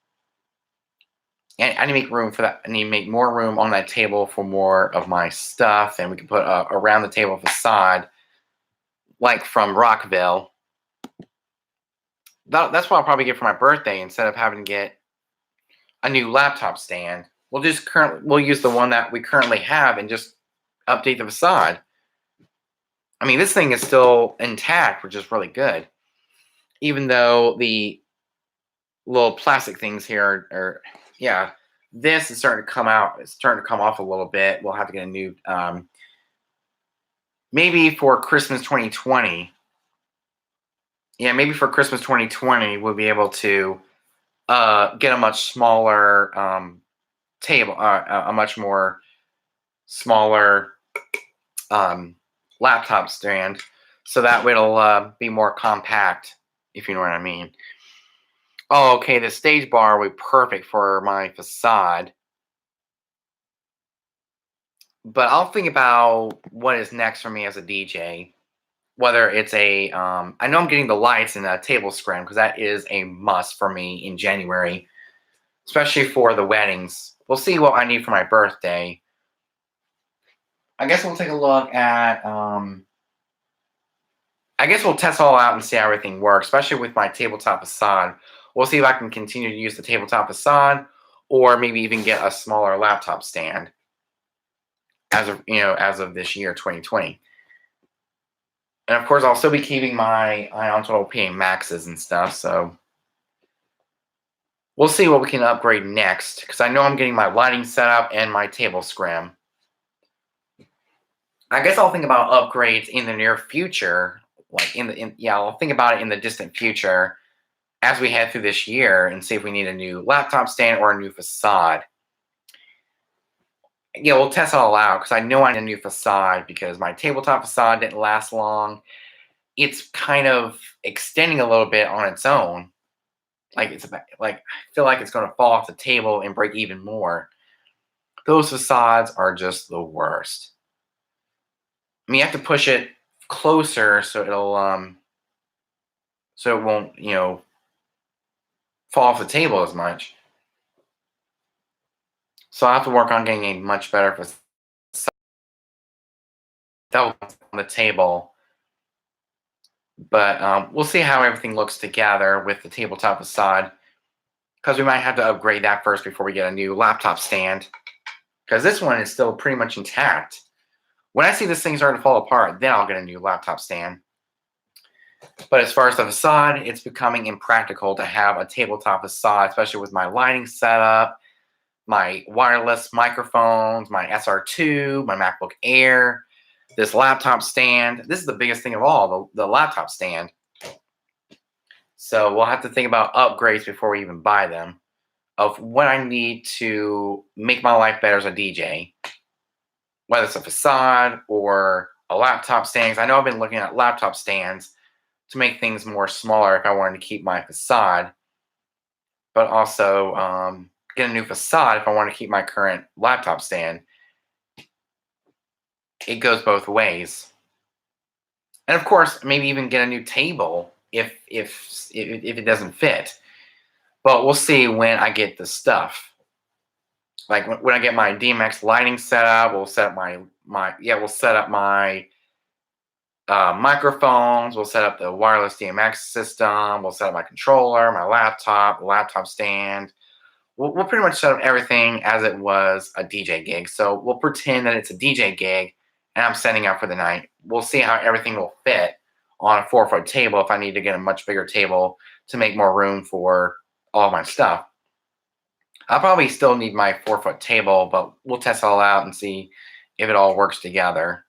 Speaker 1: And I need to make room for that. I need to make more room on that table for more of my stuff. And we can put a around the table facade, like from Rockville. That's what I'll probably get for my birthday instead of having to get a new laptop stand. We'll use the one that we currently have and just update the facade. I mean, this thing is still intact, which is really good. Even though the little plastic things here are yeah, this is starting to come out. It's starting to come off a little bit. We'll have to get a new, maybe for Christmas 2020. Yeah, maybe for Christmas 2020, we'll be able to get a much smaller table, a much more smaller laptop stand, so that way it'll be more compact, if you know what I mean. Oh, okay, the stage bar will be perfect for my facade. But I'll think about what is next for me as a DJ. Whether it's a, I know I'm getting the lights and a table scrim, because that is a must for me in January, especially for the weddings. We'll see what I need for my birthday. I guess we'll take a look at, I guess we'll test all out and see how everything works, especially with my tabletop facade. We'll see if I can continue to use the tabletop facade, or maybe even get a smaller laptop stand. as of this year, 2020. And of course, I'll still be keeping my eye on total PA Maxes and stuff. So we'll see what we can upgrade next, because I know I'm getting my lighting setup and my table scrim. I guess I'll think about upgrades in the near future, like I'll think about it in the distant future as we head through this year and see if we need a new laptop stand or a new facade. Yeah, we'll test it all out, because I know I need a new facade because my tabletop facade didn't last long. It's kind of extending a little bit on its own. Like I feel like it's going to fall off the table and break even more. Those facades are just the worst. I mean, you have to push it closer so it won't fall off the table as much. So I have to work on getting a much better facade on the table. But we'll see how everything looks together with the tabletop facade, because we might have to upgrade that first before we get a new laptop stand, because this one is still pretty much intact. When I see this thing starting to fall apart, then I'll get a new laptop stand. But as far as the facade, it's becoming impractical to have a tabletop facade, especially with my lighting setup, my wireless microphones, my SR2, my MacBook Air, this laptop stand. This is the biggest thing of all, the laptop stand. So we'll have to think about upgrades before we even buy them, of what I need to make my life better as a DJ, whether it's a facade or a laptop stand. 'Cause I know I've been looking at laptop stands to make things more smaller if I wanted to keep my facade, but also get a new facade if I want to keep my current laptop stand. It goes both ways. And of course, maybe even get a new table if it doesn't fit. But we'll see when I get the stuff. Like when I get my DMX lighting set up, we'll set up we'll set up my microphones. We'll set up the wireless DMX system. We'll set up my controller, my laptop stand. We'll pretty much set up everything as it was a DJ gig. So we'll pretend that it's a DJ gig and I'm setting up for the night. We'll see how everything will fit on a 4-foot table if I need to get a much bigger table to make more room for all my stuff. I'll probably still need my 4-foot table, but we'll test it all out and see if it all works together.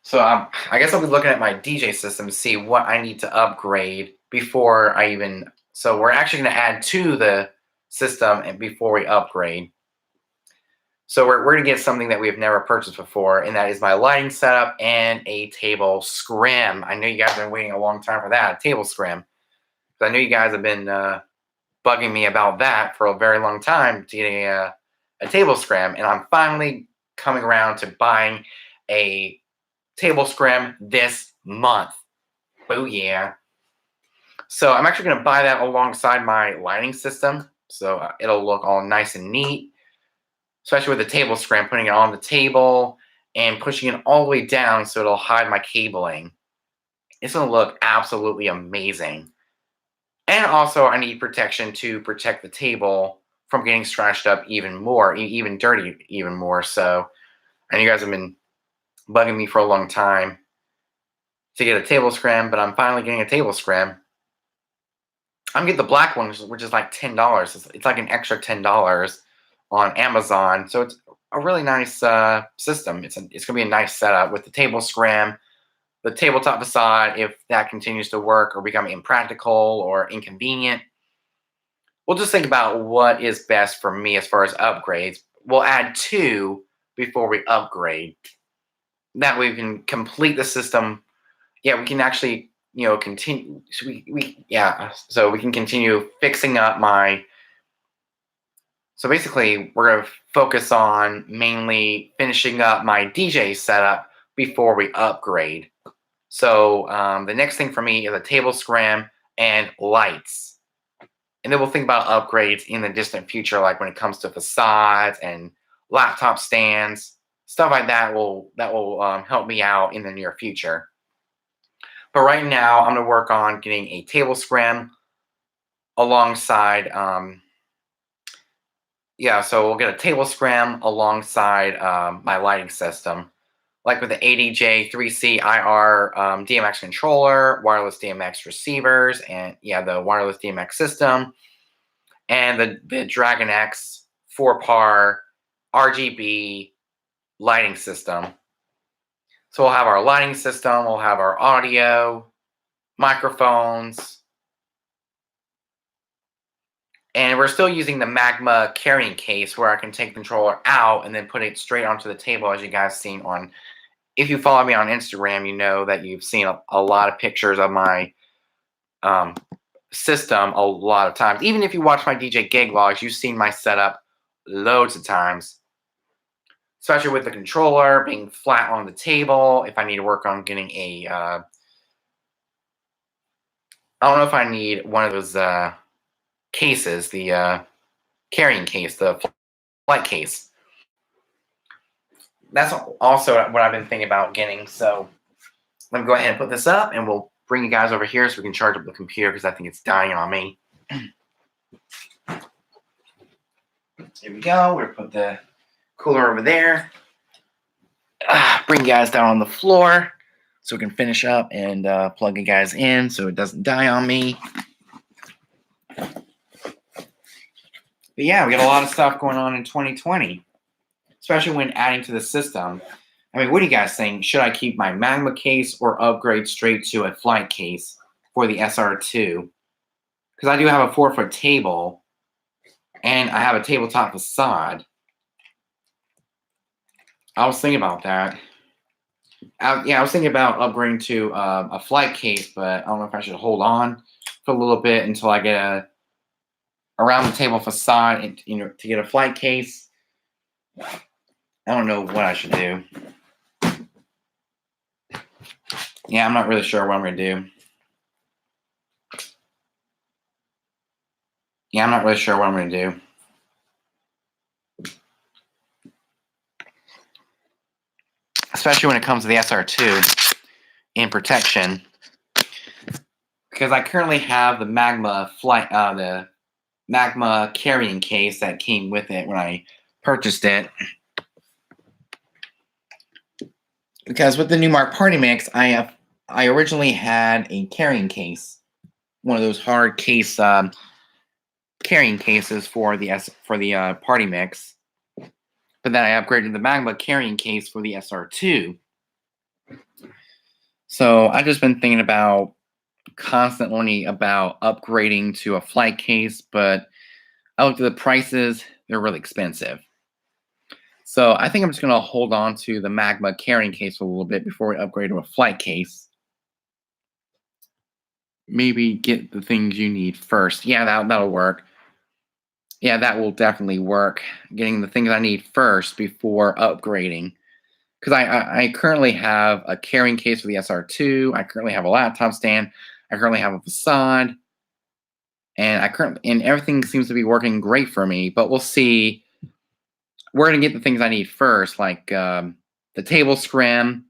Speaker 1: So I guess I'll be looking at my DJ system to see what I need to upgrade before I even. So we're actually going to add to the system and before we upgrade. So we're going to get something that we have never purchased before, and that is my lighting setup and a table scrim. I know you guys have been waiting a long time for that, a table scrim. I know you guys have been bugging me about that for a very long time to get a table scrim, and I'm finally coming around to buying a table scrim this month. Oh yeah. So I'm actually going to buy that alongside my lighting system, so it'll look all nice and neat, especially with the table scrim, putting it on the table and pushing it all the way down so it'll hide my cabling. It's going to look absolutely amazing. And also, I need protection to protect the table from getting scratched up even more, even dirty even more. So, and you guys have been bugging me for a long time to get a table scrim, but I'm finally getting a table scrim. I'm getting the black one, which is like $10. It's like an extra $10 on Amazon. So it's a really nice system. It's going to be a nice setup with the table scrim, the tabletop facade, if that continues to work or become impractical or inconvenient. We'll just think about what is best for me as far as upgrades. We'll add 2 before we upgrade. That way we can complete the system. Yeah, we can actually, continue. So we can continue fixing up my. So basically, we're going to focus on mainly finishing up my DJ setup before we upgrade. So the next thing for me is a table scrim and lights. And then we'll think about upgrades in the distant future, like when it comes to facades and laptop stands. Stuff like that will help me out in the near future. But right now, I'm going to work on getting a table scrim alongside yeah, so we'll get a table scrim alongside my lighting system, like with the ADJ3C IR DMX controller, wireless DMX receivers, and yeah, the wireless DMX system, and the Dragon X 4-par RGB lighting system. So we'll have our lighting system, we'll have our audio, microphones, and we're still using the Magma carrying case where I can take the controller out and then put it straight onto the table, as you guys seen on. If you follow me on Instagram, you know that you've seen a lot of pictures of my system a lot of times. Even if you watch my DJ gig logs, you've seen my setup loads of times. Especially with the controller being flat on the table. If I need to work on getting a, I don't know if I need one of those cases, the carrying case, the flight case. That's also what I've been thinking about getting. So let me go ahead and put this up, and we'll bring you guys over here so we can charge up the computer because I think it's dying on me. Here we go. We'll put the cooler over there. Bring you guys down on the floor so we can finish up and plug you guys in so it doesn't die on me. But yeah, we got a lot of stuff going on in 2020, especially when adding to the system. I mean, what do you guys think? Should I keep my Magma case or upgrade straight to a flight case for the SR2? Because I do have a 4-foot table and I have a tabletop facade. I was thinking about that. I was thinking about upgrading to a flight case, but I don't know if I should hold on for a little bit until I get a around the table facade, and, to get a flight case. I don't know what I should do. Yeah, I'm not really sure what I'm going to do. Yeah, I'm not really sure what I'm going to do. Especially when it comes to the SR2 in protection. Because I currently have the Magma the Magma carrying case that came with it when I purchased it. Because with the Numark Party Mix, I originally had a carrying case, one of those hard case carrying cases for the Party Mix. But then I upgraded the Magma carrying case for the SR2. So I've just been thinking constantly about upgrading to a flight case, but I looked at the prices, they're really expensive. So I think I'm just going to hold on to the Magma carrying case for a little bit before we upgrade to a flight case. Maybe get the things you need first. Yeah, that'll work. Yeah, that will definitely work. Getting the things I need first before upgrading. Because I currently have a carrying case for the SR2. I currently have a laptop stand. I currently have a facade. And everything seems to be working great for me. But we'll see. We're going to get the things I need first, like the table scrim.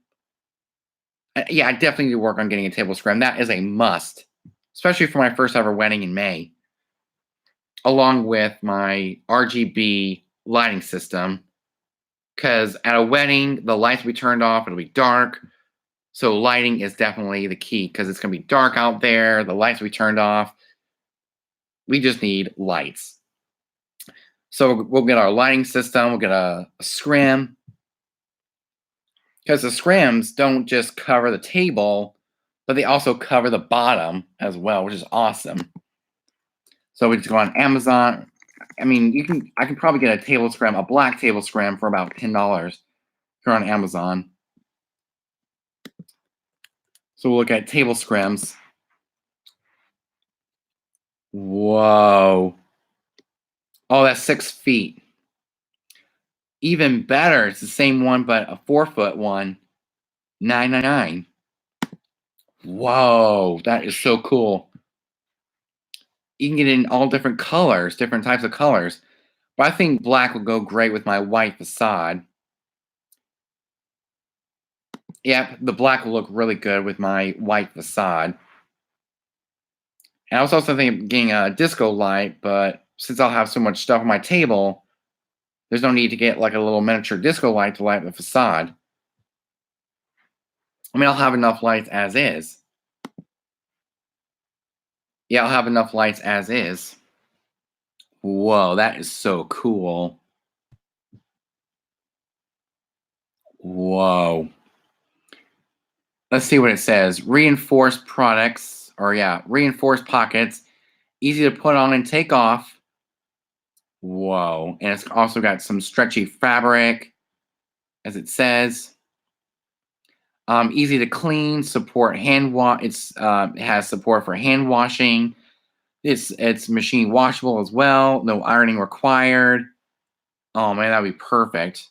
Speaker 1: Yeah, I definitely need to work on getting a table scrim. That is a must, especially for my first ever wedding in May. Along with my RGB lighting system. Because at a wedding, the lights will be turned off. It'll be dark. So lighting is definitely the key because it's going to be dark out there. The lights will be turned off. We just need lights. So we'll get our lighting system. We'll get a scrim. Because the scrims don't just cover the table, but they also cover the bottom as well, which is awesome. So we just go on Amazon. I mean, I can probably get a table scrim, a black table scrim for about $10 here on Amazon. So we'll look at table scrims. Whoa. Oh, that's 6 feet. Even better, it's the same one, but a 4-foot one. $9.99. Whoa, that is so cool. You can get it in all different colors, different types of colors. But I think black will go great with my white facade. Yep, the black will look really good with my white facade. And I was also thinking of getting a disco light, but since I'll have so much stuff on my table, There's no need to get like a little miniature disco light to light up the facade. I mean, I'll have enough lights as is. Yeah, I'll have enough lights as is. Whoa, that is so cool. Whoa. Let's see what it says. Reinforced products, or yeah, reinforced pockets, easy to put on and take off. Whoa. And it's also got some stretchy fabric, as it says. Easy to clean, support hand wash. It has support for hand washing. It's machine washable as well. No ironing required. Oh man, that'd be perfect.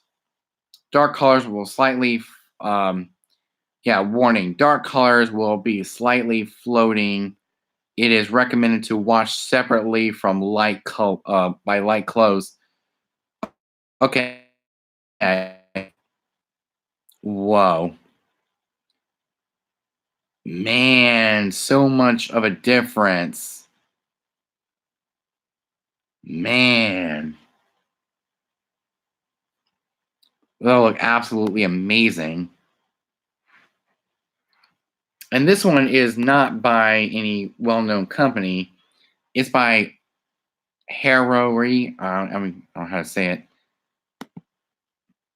Speaker 1: Dark colors will slightly, warning. Dark colors will be slightly floating. It is recommended to wash separately from by light clothes. Okay. Whoa. Man, so much of a difference. Man. That'll look absolutely amazing. And this one is not by any well-known company. It's by Harori. I don't know how to say it.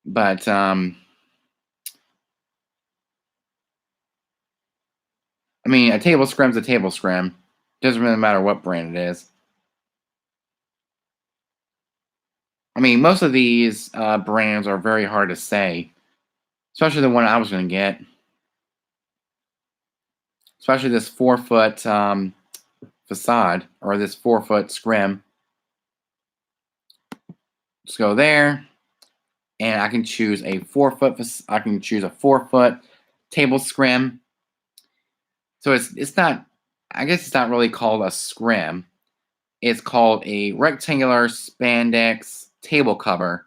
Speaker 1: But I mean, a table scrim's a table scrim. Doesn't really matter what brand it is. I mean, most of these brands are very hard to say, especially the one I was going to get. Especially this 4-foot facade, or this 4-foot scrim. Let's go there, and I can choose a 4-foot. I can choose a 4-foot table scrim. So it's not. I guess it's not really called a scrim. It's called a rectangular spandex table cover.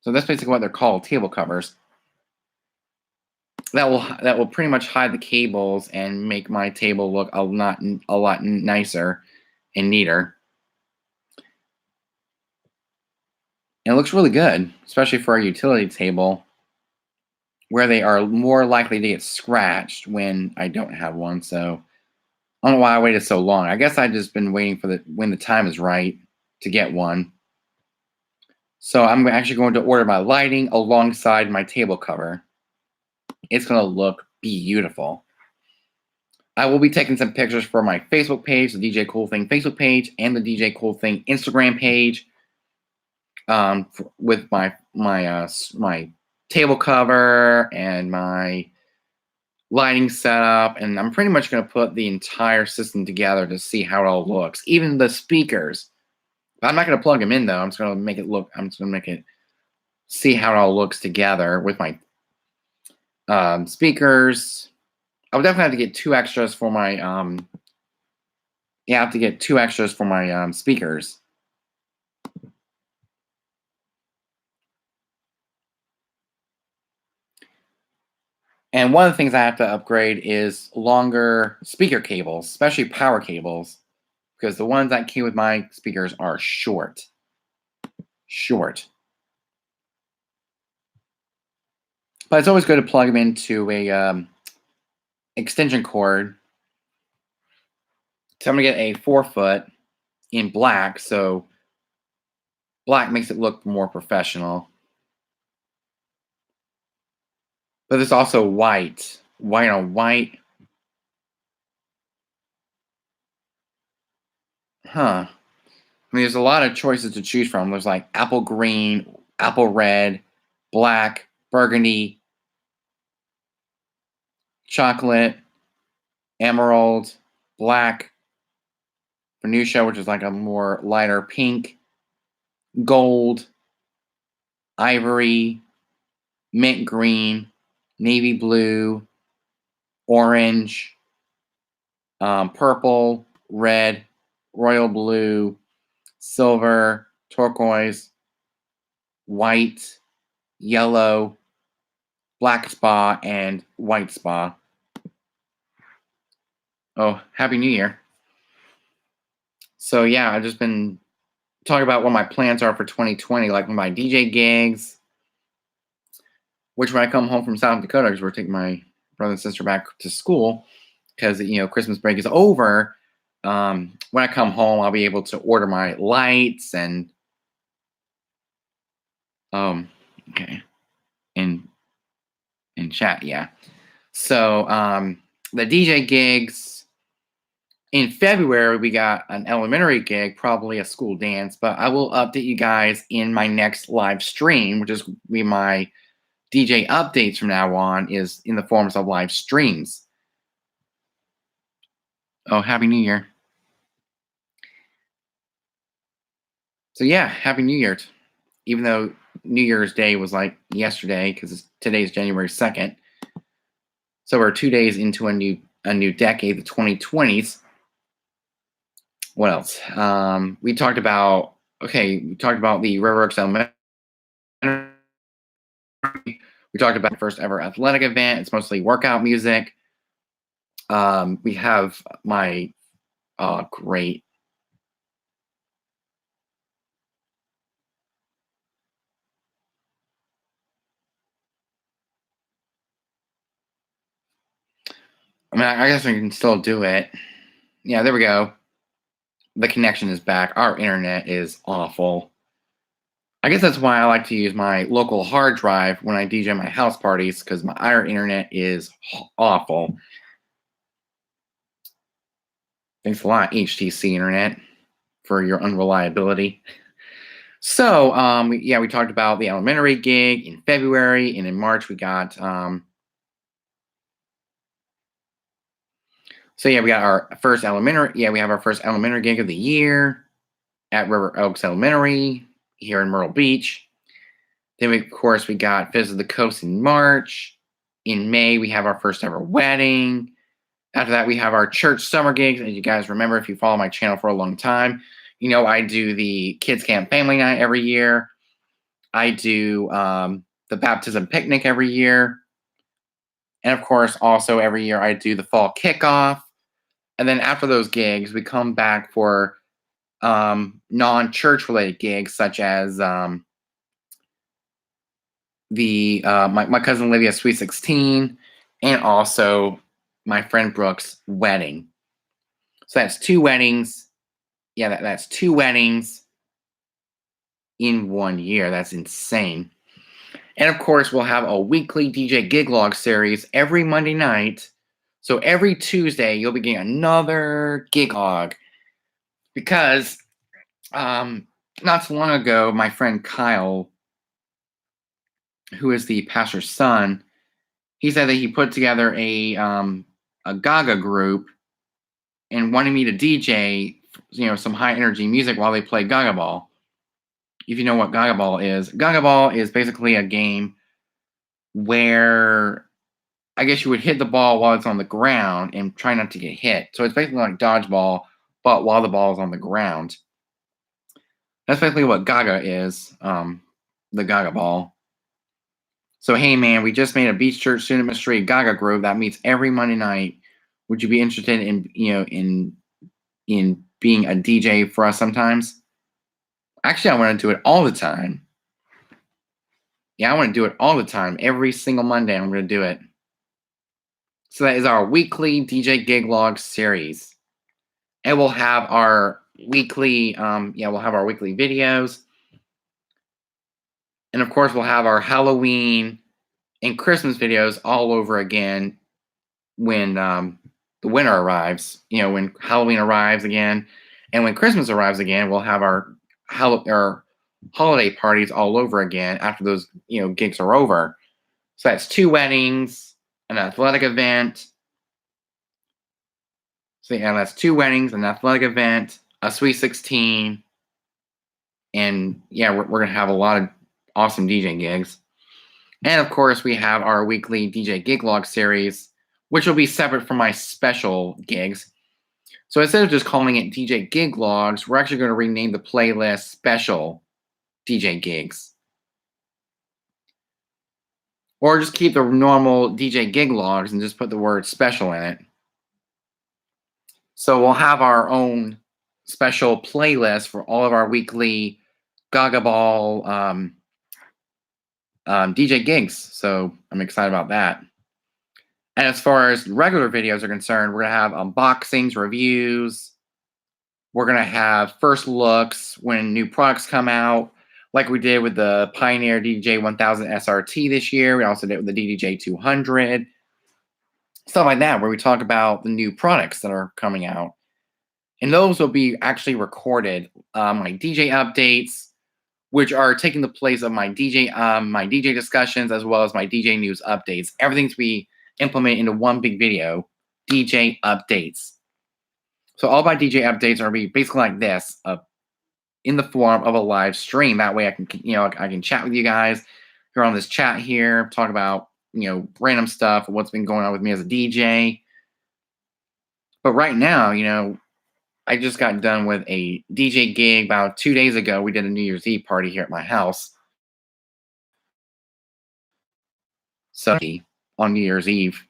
Speaker 1: So that's basically what they're called, table covers. That will pretty much hide the cables and make my table look a lot nicer and neater. And it looks really good, especially for a utility table where they are more likely to get scratched when I don't have one. So I don't know why I waited so long. I guess I've just been waiting for when the time is right to get one. So I'm actually going to order my lighting alongside my table cover. It's going to look beautiful. I will be taking some pictures for my Facebook page, the DJ Cool Thing Facebook page, and the DJ Cool Thing Instagram page. With my table cover and my lighting setup, and I'm pretty much going to put the entire system together to see how it all looks, even the speakers. I'm not going to plug them in though. I'm just going to make it look. I'm just going to make it see how it all looks together with my speakers. I would definitely have to get 2 extras for my I have to get 2 extras for my speakers. And one of the things I have to upgrade is longer speaker cables, especially power cables, because the ones that came with my speakers are short. Short. But it's always good to plug them into a extension cord. So I'm going to get a 4-foot in black, so black makes it look more professional. But there's also white on white. Huh. I mean, there's a lot of choices to choose from. There's like apple green, apple red, black, burgundy, chocolate, emerald, black, fuchsia, which is like a more lighter pink, gold, ivory, mint green, navy blue, orange, purple, red, royal blue, silver, turquoise, white, yellow, black spa, and white spa. Oh, Happy New Year. So yeah, I've just been talk about what my plans are for 2020, like my DJ gigs. Which when I come home from South Dakota, because we're taking my brother and sister back to school, because Christmas break is over. When I come home, I'll be able to order my lights and okay, in chat, yeah. So the DJ gigs in February, we got an elementary gig, probably a school dance, but I will update you guys in my next live stream, which is be my DJ updates from now on, is in the forms of live streams. Oh, Happy New Year. So yeah, Happy New Year. Even though New Year's Day was like yesterday, because today's January 2nd. So we're 2 days into a new decade, the 2020s. What else? We talked about the River Oaks Elementary. We talked about the first ever athletic event. It's mostly workout music. We have my great. I mean, I guess we can still do it. Yeah, there we go. The connection is back. Our internet is awful. I guess that's why I like to use my local hard drive when I DJ my house parties, because our internet is awful. Thanks a lot, HTC Internet, for your unreliability. So, we talked about the elementary gig in February, and in March we got. We got our first elementary. Yeah, we have our first elementary gig of the year at River Oaks Elementary here in Myrtle Beach. Then, of course, we got Visit the Coast in March. In May, we have our first ever wedding. After that, we have our church summer gigs. As you guys remember, if you follow my channel for a long time, I do the Kids Camp Family Night every year. I do the Baptism Picnic every year. And, of course, also every year I do the Fall Kickoff. And then after those gigs, we come back for non-church related gigs, such as my cousin Lydia's Sweet 16, and also my friend Brooke's wedding. So that's 2 weddings. Yeah, that's 2 weddings in 1 year. That's insane. And of course, we'll have a weekly DJ Gig Log series every Monday night. So every Tuesday, you'll be getting another gig log. Because not so long ago, my friend Kyle, who is the pastor's son, he said that he put together a Gaga group and wanted me to DJ, some high energy music while they play Gaga Ball. If you know what Gaga Ball is basically a game where I guess you would hit the ball while it's on the ground and try not to get hit. So it's basically like dodgeball, but while the ball is on the ground. That's basically what Gaga is, the Gaga Ball. So, hey, man, we just made a Beach Church Student Ministry Gaga group that meets every Monday night. Would you be interested in being a DJ for us sometimes? Actually, I want to do it all the time. Yeah, I want to do it all the time. Every single Monday, I'm going to do it. So that is our weekly DJ Gig Log series. And we'll have our weekly, videos. And of course, we'll have our Halloween and Christmas videos all over again when the winter arrives. When Halloween arrives again, and when Christmas arrives again, we'll have our holiday parties all over again after those gigs are over. So that's 2 weddings, an athletic event. So yeah, that's 2 weddings, an athletic event, a Sweet 16, and yeah, we're gonna have a lot of awesome DJ gigs. And of course, we have our weekly DJ Gig Log series, which will be separate from my special gigs. So instead of just calling it DJ Gig Logs, we're actually going to rename the playlist Special DJ Gigs. Or just keep the normal DJ Gig Logs and just put the word special in it. So we'll have our own special playlist for all of our weekly Gaga Ball DJ gigs. So I'm excited about that. And as far as regular videos are concerned, we're going to have unboxings, reviews. We're going to have first looks when new products come out, like we did with the Pioneer DDJ 1000 SRT this year. We also did it with the DDJ 200. Stuff like that, where we talk about the new products that are coming out. And those will be actually recorded. My DJ updates, which are taking the place of my DJ discussions, as well as my DJ news updates. Everything's be implemented into one big video, DJ updates. So all my DJ updates are be basically like this, in the form of a live stream. That way I can chat with you guys. You're on this chat here, talk about random stuff, what's been going on with me as a DJ. But right now, I just got done with a DJ gig about 2 days ago. We did a New Year's Eve party here at my house. So on New Year's Eve,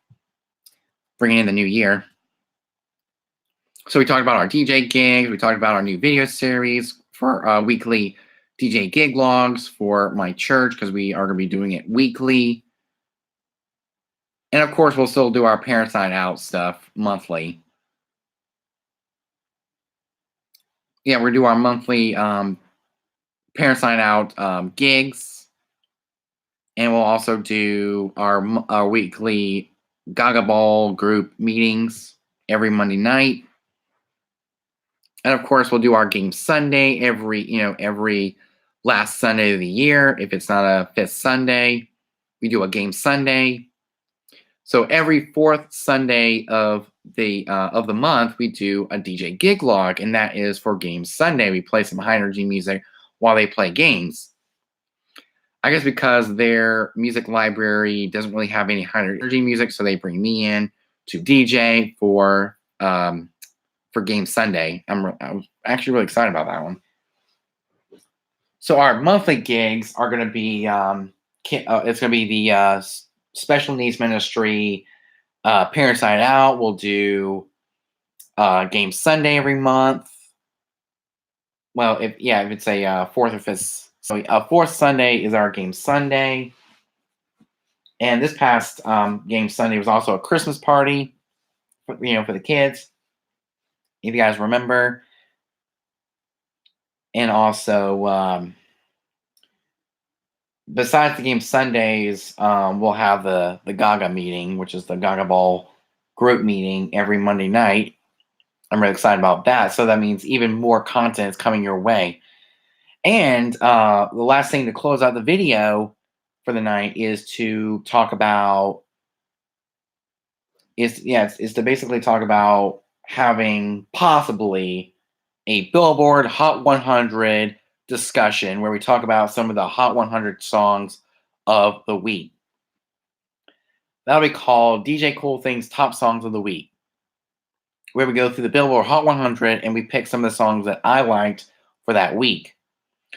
Speaker 1: bringing in the new year. So we talked about our DJ gigs. We talked about our new video series for weekly DJ gig logs for my church, because we are going to be doing it weekly. And of course, we'll still do our Parents Night Out stuff monthly. Yeah, we're going to do our monthly Parents Night Out gigs. And we'll also do our weekly Gaga Ball group meetings every Monday night. And of course, we'll do our game Sunday every last Sunday of the year. If it's not a fifth Sunday, we do a game Sunday. So every fourth Sunday of the month, we do a DJ gig log, and that is for game Sunday. We play some high energy music while they play games. I guess because their music library doesn't really have any high energy music, so they bring me in to DJ for Game Sunday. I'm actually really excited about that one. So our monthly gigs are going to be it's going to be the Special Needs Ministry Parents Night Out. We'll do Game Sunday every month. Well, if it's a fourth or fifth. So fourth Sunday is our Game Sunday. And this past Game Sunday was also a Christmas party, for the kids, if you guys remember. And also, besides the Game Sundays, we'll have the Gaga meeting, which is the Gaga Ball group meeting every Monday night. I'm really excited about that. So that means even more content is coming your way. And the last thing to close out the video for the night is to talk about is to basically talk about having possibly a Billboard Hot 100 discussion where we talk about some of the Hot 100 songs of the week. That'll be called DJ Cool Things Top Songs of the Week, where we go through the Billboard Hot 100 and we pick some of the songs that I liked for that week.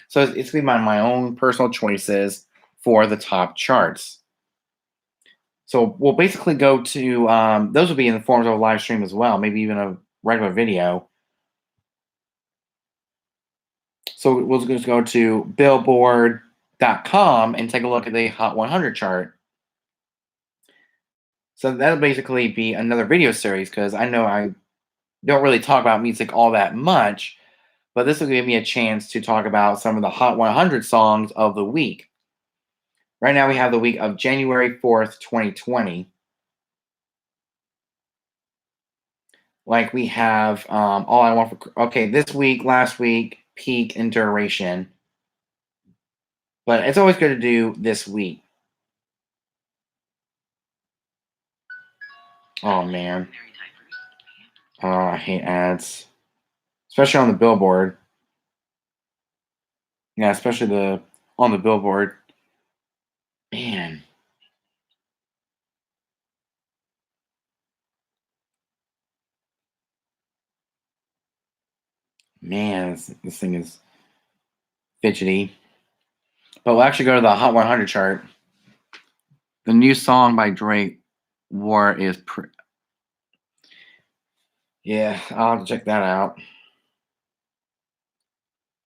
Speaker 1: So it's going to be my own personal choices for the top charts. So we'll basically go to, those will be in the forms of a live stream as well, maybe even a regular video. So we'll just go to billboard.com and take a look at the Hot 100 chart. So that'll basically be another video series, because I know I don't really talk about music all that much, but this will give me a chance to talk about some of the Hot 100 songs of the week. Right now we have the week of January 4th, 2020. Like we have All I Want for... Okay, this week, last week, Peak, and Duration. But it's always good to do this week. Oh, man. Oh, I hate ads. Especially on the Billboard. Yeah, especially on the Billboard. Man. Man, this thing is fidgety. But we'll actually go to the Hot 100 chart. The new song by Drake, War is... Yeah, I'll have to check that out.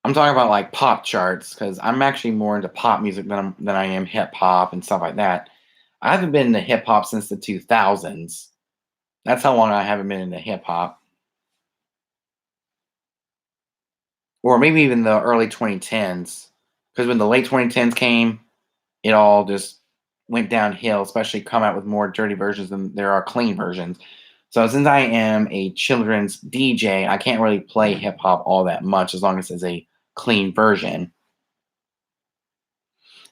Speaker 1: I'm talking about like pop charts because I'm actually more into pop music than I am hip hop and stuff like that. I haven't been into hip hop since the 2000s. That's how long I haven't been into hip hop, or maybe even the early 2010s. Because when the late 2010s came, it all just went downhill. Especially come out with more dirty versions than there are clean versions. So since I am a children's DJ, I can't really play hip hop all that much as long as it's a clean version.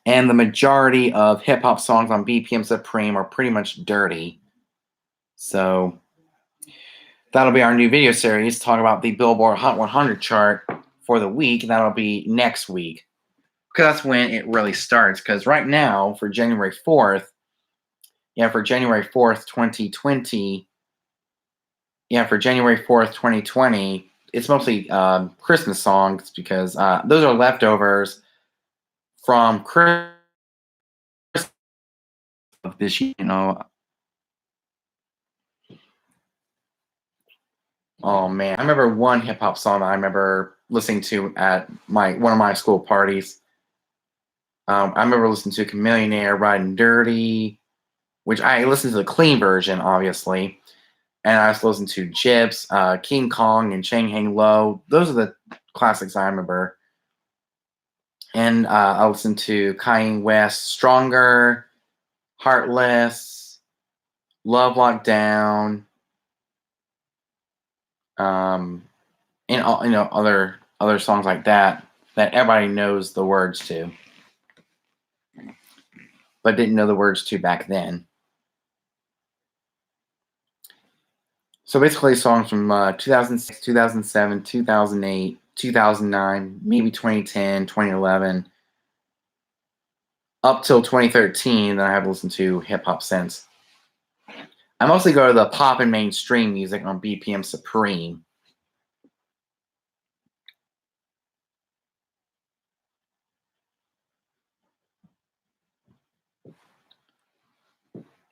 Speaker 1: And the majority of hip hop songs on BPM Supreme are pretty much dirty. So that'll be our new video series. Talk about the Billboard Hot 100 chart for the week. That'll be next week because that's when it really starts. Because right now, for January 4th, for January 4th, 2020, for January 4th, 2020, it's mostly Christmas songs because those are leftovers from Christmas of this year. Oh man, I remember one hip hop song that I remember listening to at one of my school parties. I remember listening to Chamillionaire, Riding Dirty, which I listened to the clean version, obviously, and I also listened to Chips, King Kong, and Chang Hang Low. Those are the classics I remember. And I listened to Kanye West, Stronger, Heartless, Love Lockdown, and other songs like that everybody knows the words to, but didn't know the words to back then. So basically, songs from 2006, 2007, 2008, 2009, maybe 2010, 2011, up till 2013. Then I have listened to hip hop since. I mostly go to the pop and mainstream music on BPM Supreme.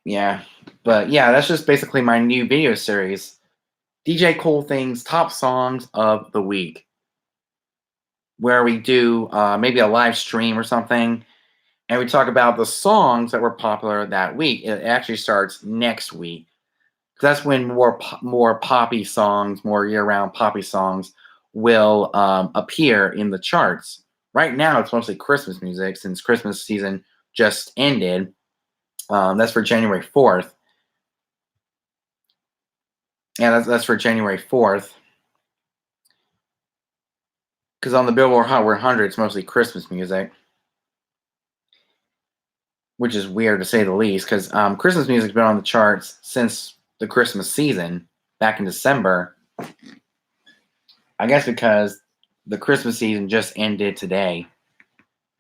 Speaker 1: Yeah, but yeah, that's just basically my new video series. DJ Cool Things Top Songs of the Week, where we do maybe a live stream or something, and we talk about the songs that were popular that week. It actually starts next week. That's when more poppy songs, more year-round poppy songs will appear in the charts. Right now, it's mostly Christmas music since Christmas season just ended. That's for January 4th. Yeah, that's for January 4th. Because on the Billboard Hot 100, it's mostly Christmas music, which is weird to say the least. Because Christmas music's been on the charts since the Christmas season back in December. I guess because the Christmas season just ended today.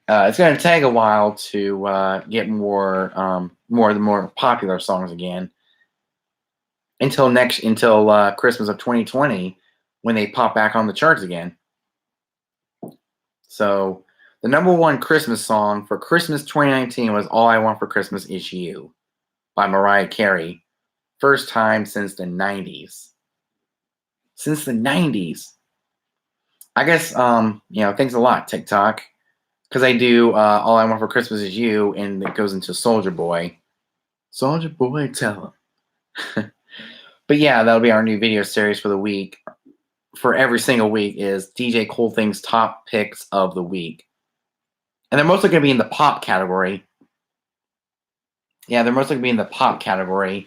Speaker 1: It's going to take a while to get more of the more popular songs again until Christmas of 2020 when they pop back on the charts again. So the number one Christmas song for Christmas 2019 was "All I Want for Christmas Is You" by Mariah Carey. First time since the 90s. Since the 90s. I guess thanks a lot, TikTok. Because I do "All I Want for Christmas Is You" and it goes into Soldier Boy. Soldier Boy, tell him. But yeah, that'll be our new video series for the week. For every single week is DJ Cool Things top picks of the week. And they're mostly going to be in the pop category. Yeah, they're mostly going to be in the pop category.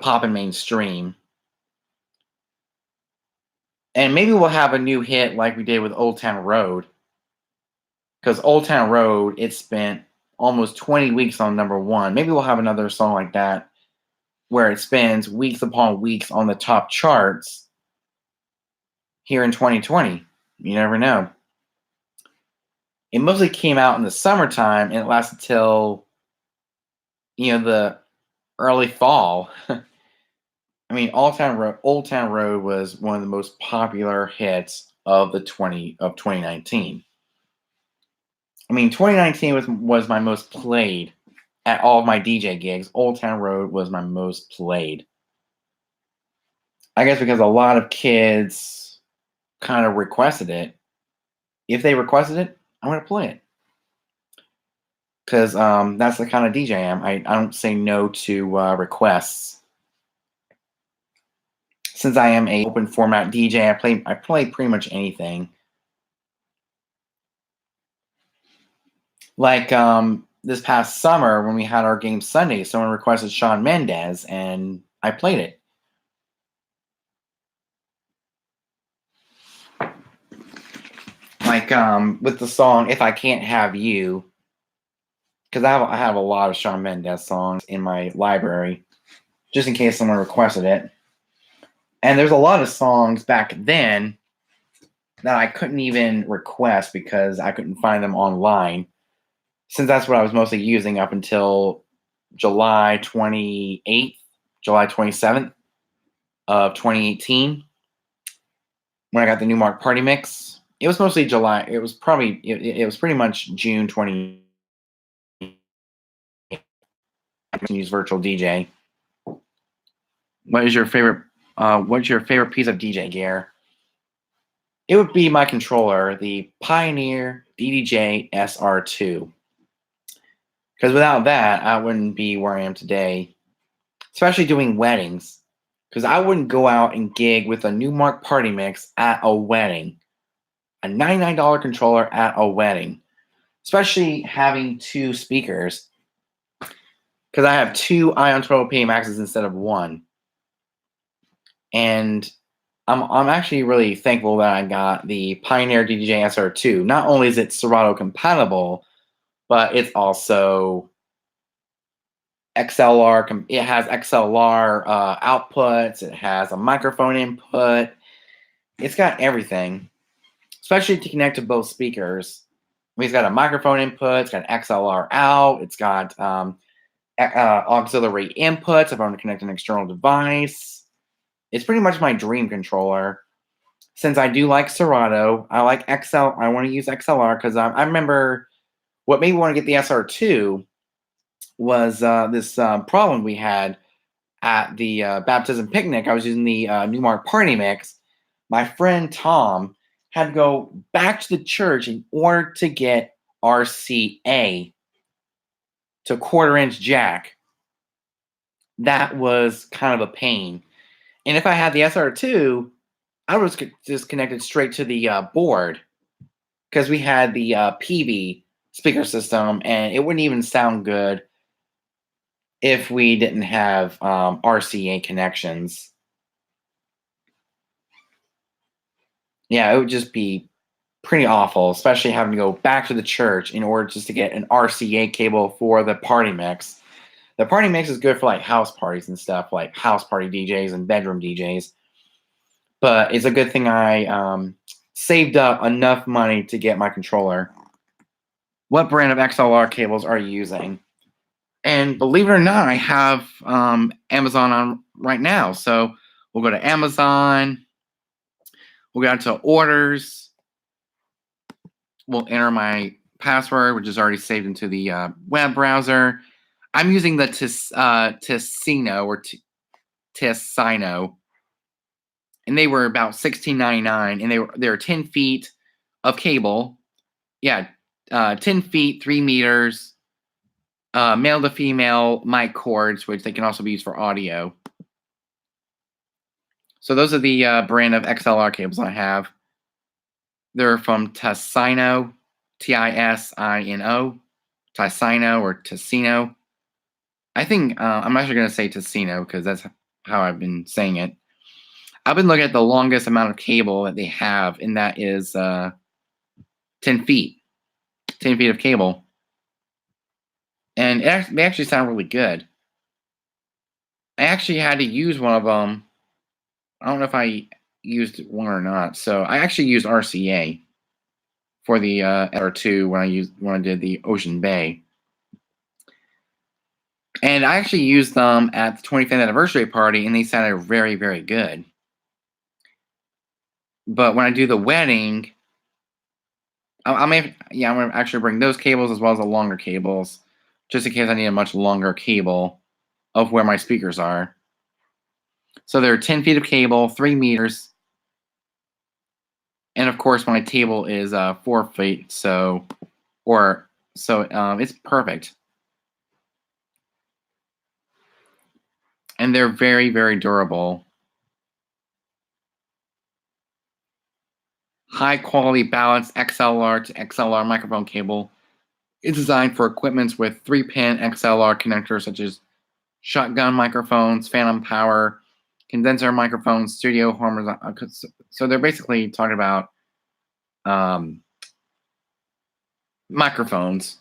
Speaker 1: Pop and mainstream. And maybe we'll have a new hit like we did with Old Town Road. Because Old Town Road, it spent almost 20 weeks on number one. Maybe we'll have another song like that where it spends weeks upon weeks on the top charts here in 2020. You never know. It mostly came out in the summertime and it lasted till, the early fall. I mean, Old Town Road was one of the most popular hits of 2019. I mean, 2019 was my most played at all of my DJ gigs. Old Town Road was my most played. I guess because a lot of kids kind of requested it. if they requested it, I'm going to play it. Because that's the kind of DJ I am. I don't say no to requests. Since I am a open format DJ, I play pretty much anything. Like this past summer when we had our game Sunday, someone requested Shawn Mendes, and I played it. Like with the song "If I Can't Have You," because I have a lot of Shawn Mendes songs in my library, just in case someone requested it. And there's a lot of songs back then that I couldn't even request because I couldn't find them online, since that's what I was mostly using up until July 28th, July 27th of 2018, when I got the Newmark Party Mix. It was mostly July. It was pretty much June 20. I can use Virtual DJ. What's your favorite piece of DJ gear? It would be my controller, the Pioneer DDJ SR2. Because without that, I wouldn't be where I am today, especially doing weddings. Because I wouldn't go out and gig with a Newmark Party Mix at a wedding. A $99 controller at a wedding. Especially having two speakers. Because I have two Ion Turbo PA-Maxes instead of one. And I'm actually really thankful that I got the Pioneer DDJ SR2. Not only is it Serato compatible, but it's also XLR. It has XLR outputs. It has a microphone input. It's got everything, especially to connect to both speakers. It's got a microphone input. It's got XLR out. It's got auxiliary inputs if I want to connect an external device. It's pretty much my dream controller. Since I do like Serato, I like XL. I want to use XLR because I remember what made me want to get the SR2 was this problem we had at the baptism picnic. I was using the Newmark Party Mix. My friend Tom had to go back to the church in order to get RCA to quarter-inch jack. That was kind of a pain. And if I had the SR2, I was just connected straight to the board because we had the PV speaker system, and it wouldn't even sound good if we didn't have RCA connections. Yeah, it would just be pretty awful, especially having to go back to the church in order just to get an RCA cable for the Party Mix. The Party Mix is good for like house parties and stuff, like house party DJs and bedroom DJs. But it's a good thing I saved up enough money to get my controller. What brand of XLR cables are you using? And believe it or not, I have Amazon on right now. So we'll go to Amazon. We'll go down to orders. We'll enter my password, which is already saved into the web browser. I'm using the Ticino or Ticino. And they were about $16.99, and they were 10 feet of cable. Yeah, 10 feet, 3 meters, male to female mic cords, which they can also be used for audio. So those are the brand of XLR cables I have. They're from Ticino, Tisino, Ticino or Ticino. I think I'm actually going to say Ticino because that's how I've been saying it. I've been looking at the longest amount of cable that they have, and that is 10 feet. 10 feet of cable. And they actually sound really good. I actually had to use one of them. I don't know if I used one or not. So I actually used RCA for the R2 when I did the Ocean Bay. And I actually used them at the 25th anniversary party, and they sounded very, very good. But when I do the wedding, I'm going to actually bring those cables as well as the longer cables, just in case I need a much longer cable of where my speakers are. So there are 10 feet of cable, 3 meters, And of course, my table is 4 feet, so it's perfect. And they're very, very durable. High quality balanced XLR to XLR microphone cable is designed for equipments with 3-pin XLR connectors such as shotgun microphones, phantom power, condenser microphones, studio horizontal. So they're basically talking about microphones,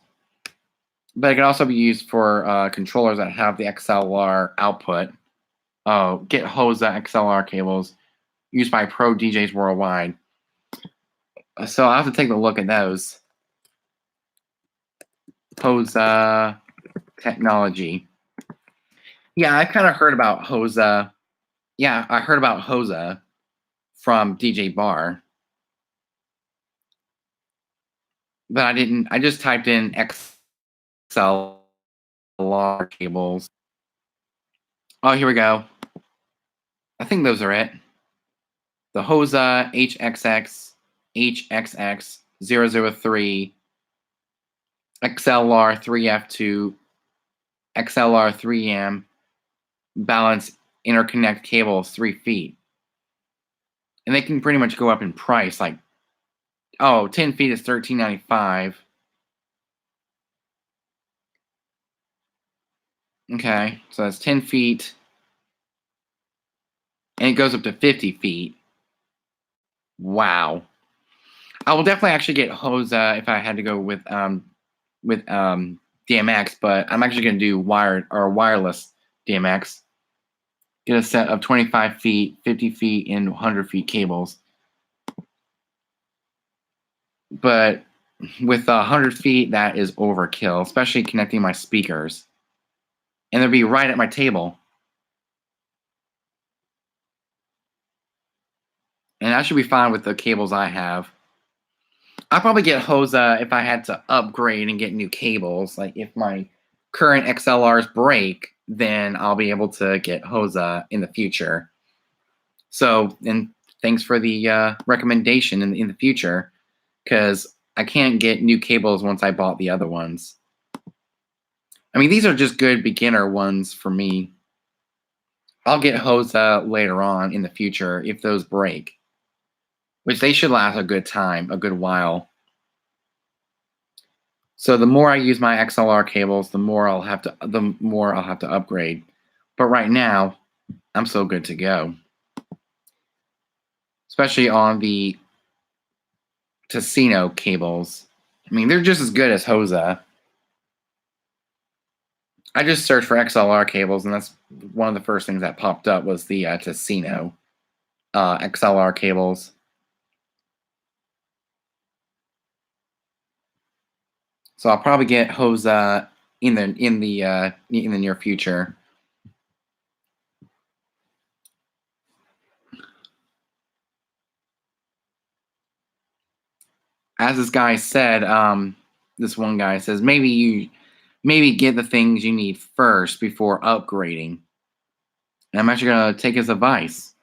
Speaker 1: but it can also be used for controllers that have the XLR output. Get HOSA XLR cables used by pro DJs worldwide. So I'll have to take a look at those. HOSA technology. Yeah, I kind of heard about HOSA. Yeah, I heard about HOSA from DJ Bar. But I didn't. I just typed in XLR cables. Oh, here we go. I think those are it. The HOSA HXX HXX 003 XLR 3F2 XLR 3M balance interconnect cables 3 feet. And they can pretty much go up in price. Like, 10 feet is $13.95. Okay, so that's 10 feet. And it goes up to 50 feet. Wow. I will definitely actually get HOSA if I had to go with DMX, but I'm actually going to do wired or wireless DMX. Get a set of 25 feet, 50 feet, and 100 feet cables. But with 100 feet, that is overkill, especially connecting my speakers. And they'll be right at my table. And that should be fine with the cables I have. I'll probably get HOSA if I had to upgrade and get new cables. Like if my current XLRs break, then I'll be able to get HOSA in the future. So, and thanks for the recommendation in the future, because I can't get new cables once I bought the other ones. I mean, these are just good beginner ones for me. I'll get HOSA later on in the future if those break, which they should last a good time, a good while. So the more I use my XLR cables, the more I'll have to upgrade. But right now, I'm so good to go. Especially on the Casino cables. I mean, they're just as good as HOSA. I just searched for XLR cables, and that's one of the first things that popped up was the Casino XLR cables. So I'll probably get HOSA in the near future. As this guy said, this one guy says maybe get the things you need first before upgrading. And I'm actually gonna take his advice.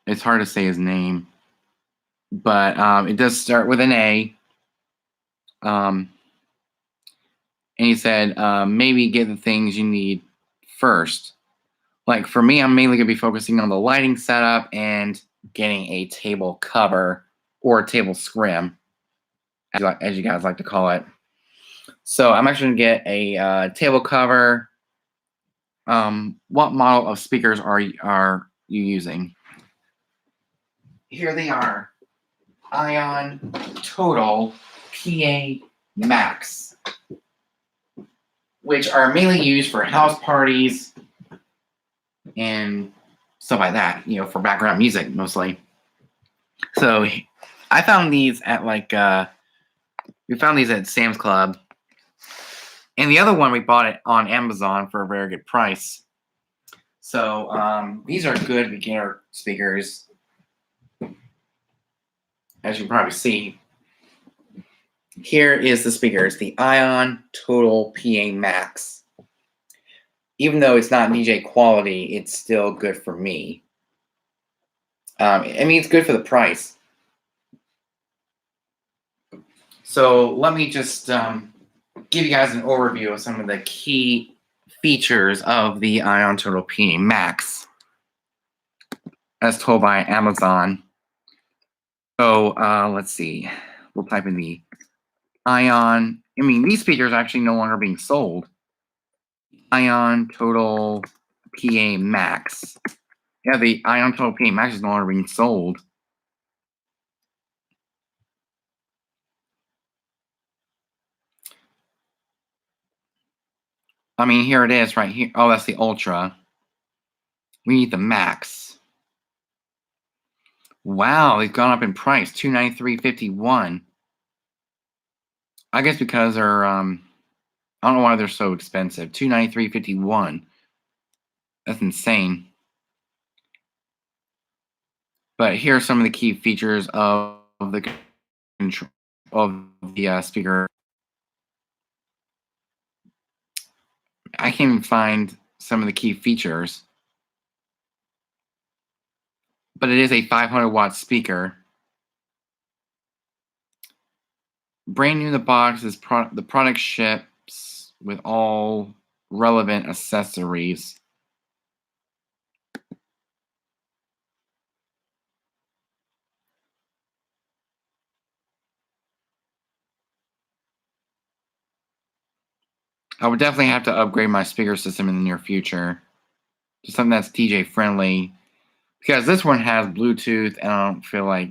Speaker 1: It's hard to say his name, but it does start with an A. And he said maybe get the things you need first. Like for me, I'm mainly gonna be focusing on the lighting setup and getting a table cover or a table scrim, as you guys like to call it. So I'm actually gonna get a table cover. What model of speakers are you using? Here they are. Ion Total PA Max, which are mainly used for house parties and stuff like that, for background music mostly. So I found these at we found these at Sam's Club. And the other one we bought it on Amazon for a very good price. So these are good beginner speakers. As you can probably see, here is the speakers, the Ion Total PA Max. even though it's not DJ quality, it's still good for me. I mean, it's good for the price. So let me just give you guys an overview of some of the key features of the Ion Total P Max, as told by Amazon. So let's see. We'll type in the Ion. I mean, these speakers are actually no longer being sold. Ion Total PA Max. Yeah, the Ion Total PA Max is no longer being sold. I mean, here it is right here. Oh, that's the Ultra. We need the Max. Wow, they've gone up in price. $293.51. I guess because they're I don't know why they're so expensive. $293.51. That's insane. But here are some of the key features of the control of the speaker. I can't even find some of the key features. But it is a 500-watt speaker. Brand new in the box is the product ships with all relevant accessories. I would definitely have to upgrade my speaker system in the near future to something that's DJ friendly, because this one has Bluetooth and I don't feel like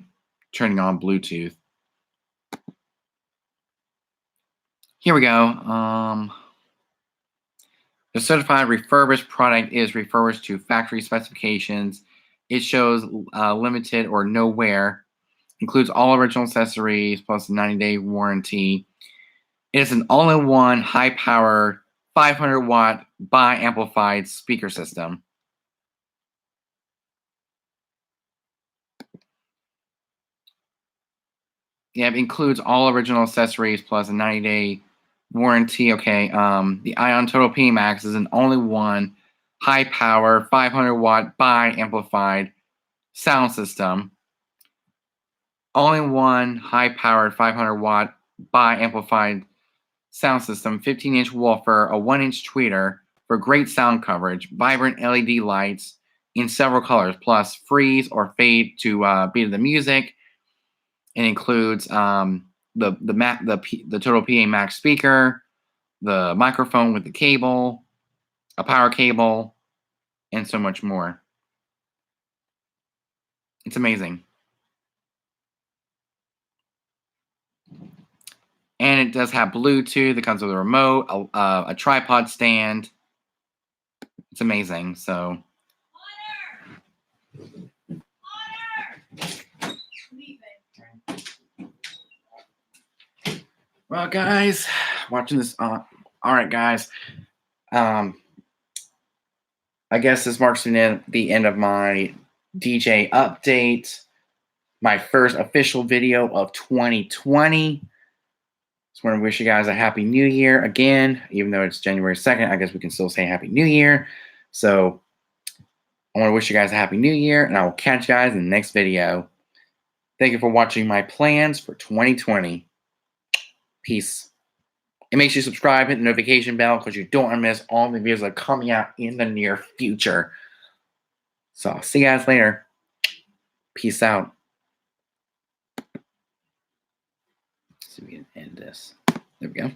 Speaker 1: turning on Bluetooth. Here we go. The certified refurbished product is refurbished to factory specifications. It shows limited or no wear. Includes all original accessories plus a 90-day warranty. It is an all-in-one, high-powered, 500-watt bi-amplified speaker system. Yeah, it includes all original accessories plus a 90-day warranty. Okay, the Ion Total P Max is an all-in-one, high-power, 500-watt bi-amplified sound system. All-in-one, high-powered, 500-watt bi-amplified sound system, 15-inch woofer, a 1-inch tweeter for great sound coverage, vibrant LED lights in several colors, plus freeze or fade to beat of the music. It includes the Total PA Max speaker, the microphone with the cable, a power cable, and so much more. It's amazing. And it does have Bluetooth. It comes with a remote, a tripod stand. It's amazing. So, well, guys, watching this. All right, guys. I guess this marks the end of my DJ update. My first official video of 2020. Just want to wish you guys a happy new year again, even though it's January 2nd. I guess we can still say happy new year. So I want to wish you guys a happy new year, and I will catch you guys in the next video. Thank you for watching my plans for 2020. Peace. And make sure you subscribe, hit the notification bell, because you don't want to miss all the videos that are coming out in the near future. So I'll see you guys later. Peace out. Let's see if we can end this. There we go.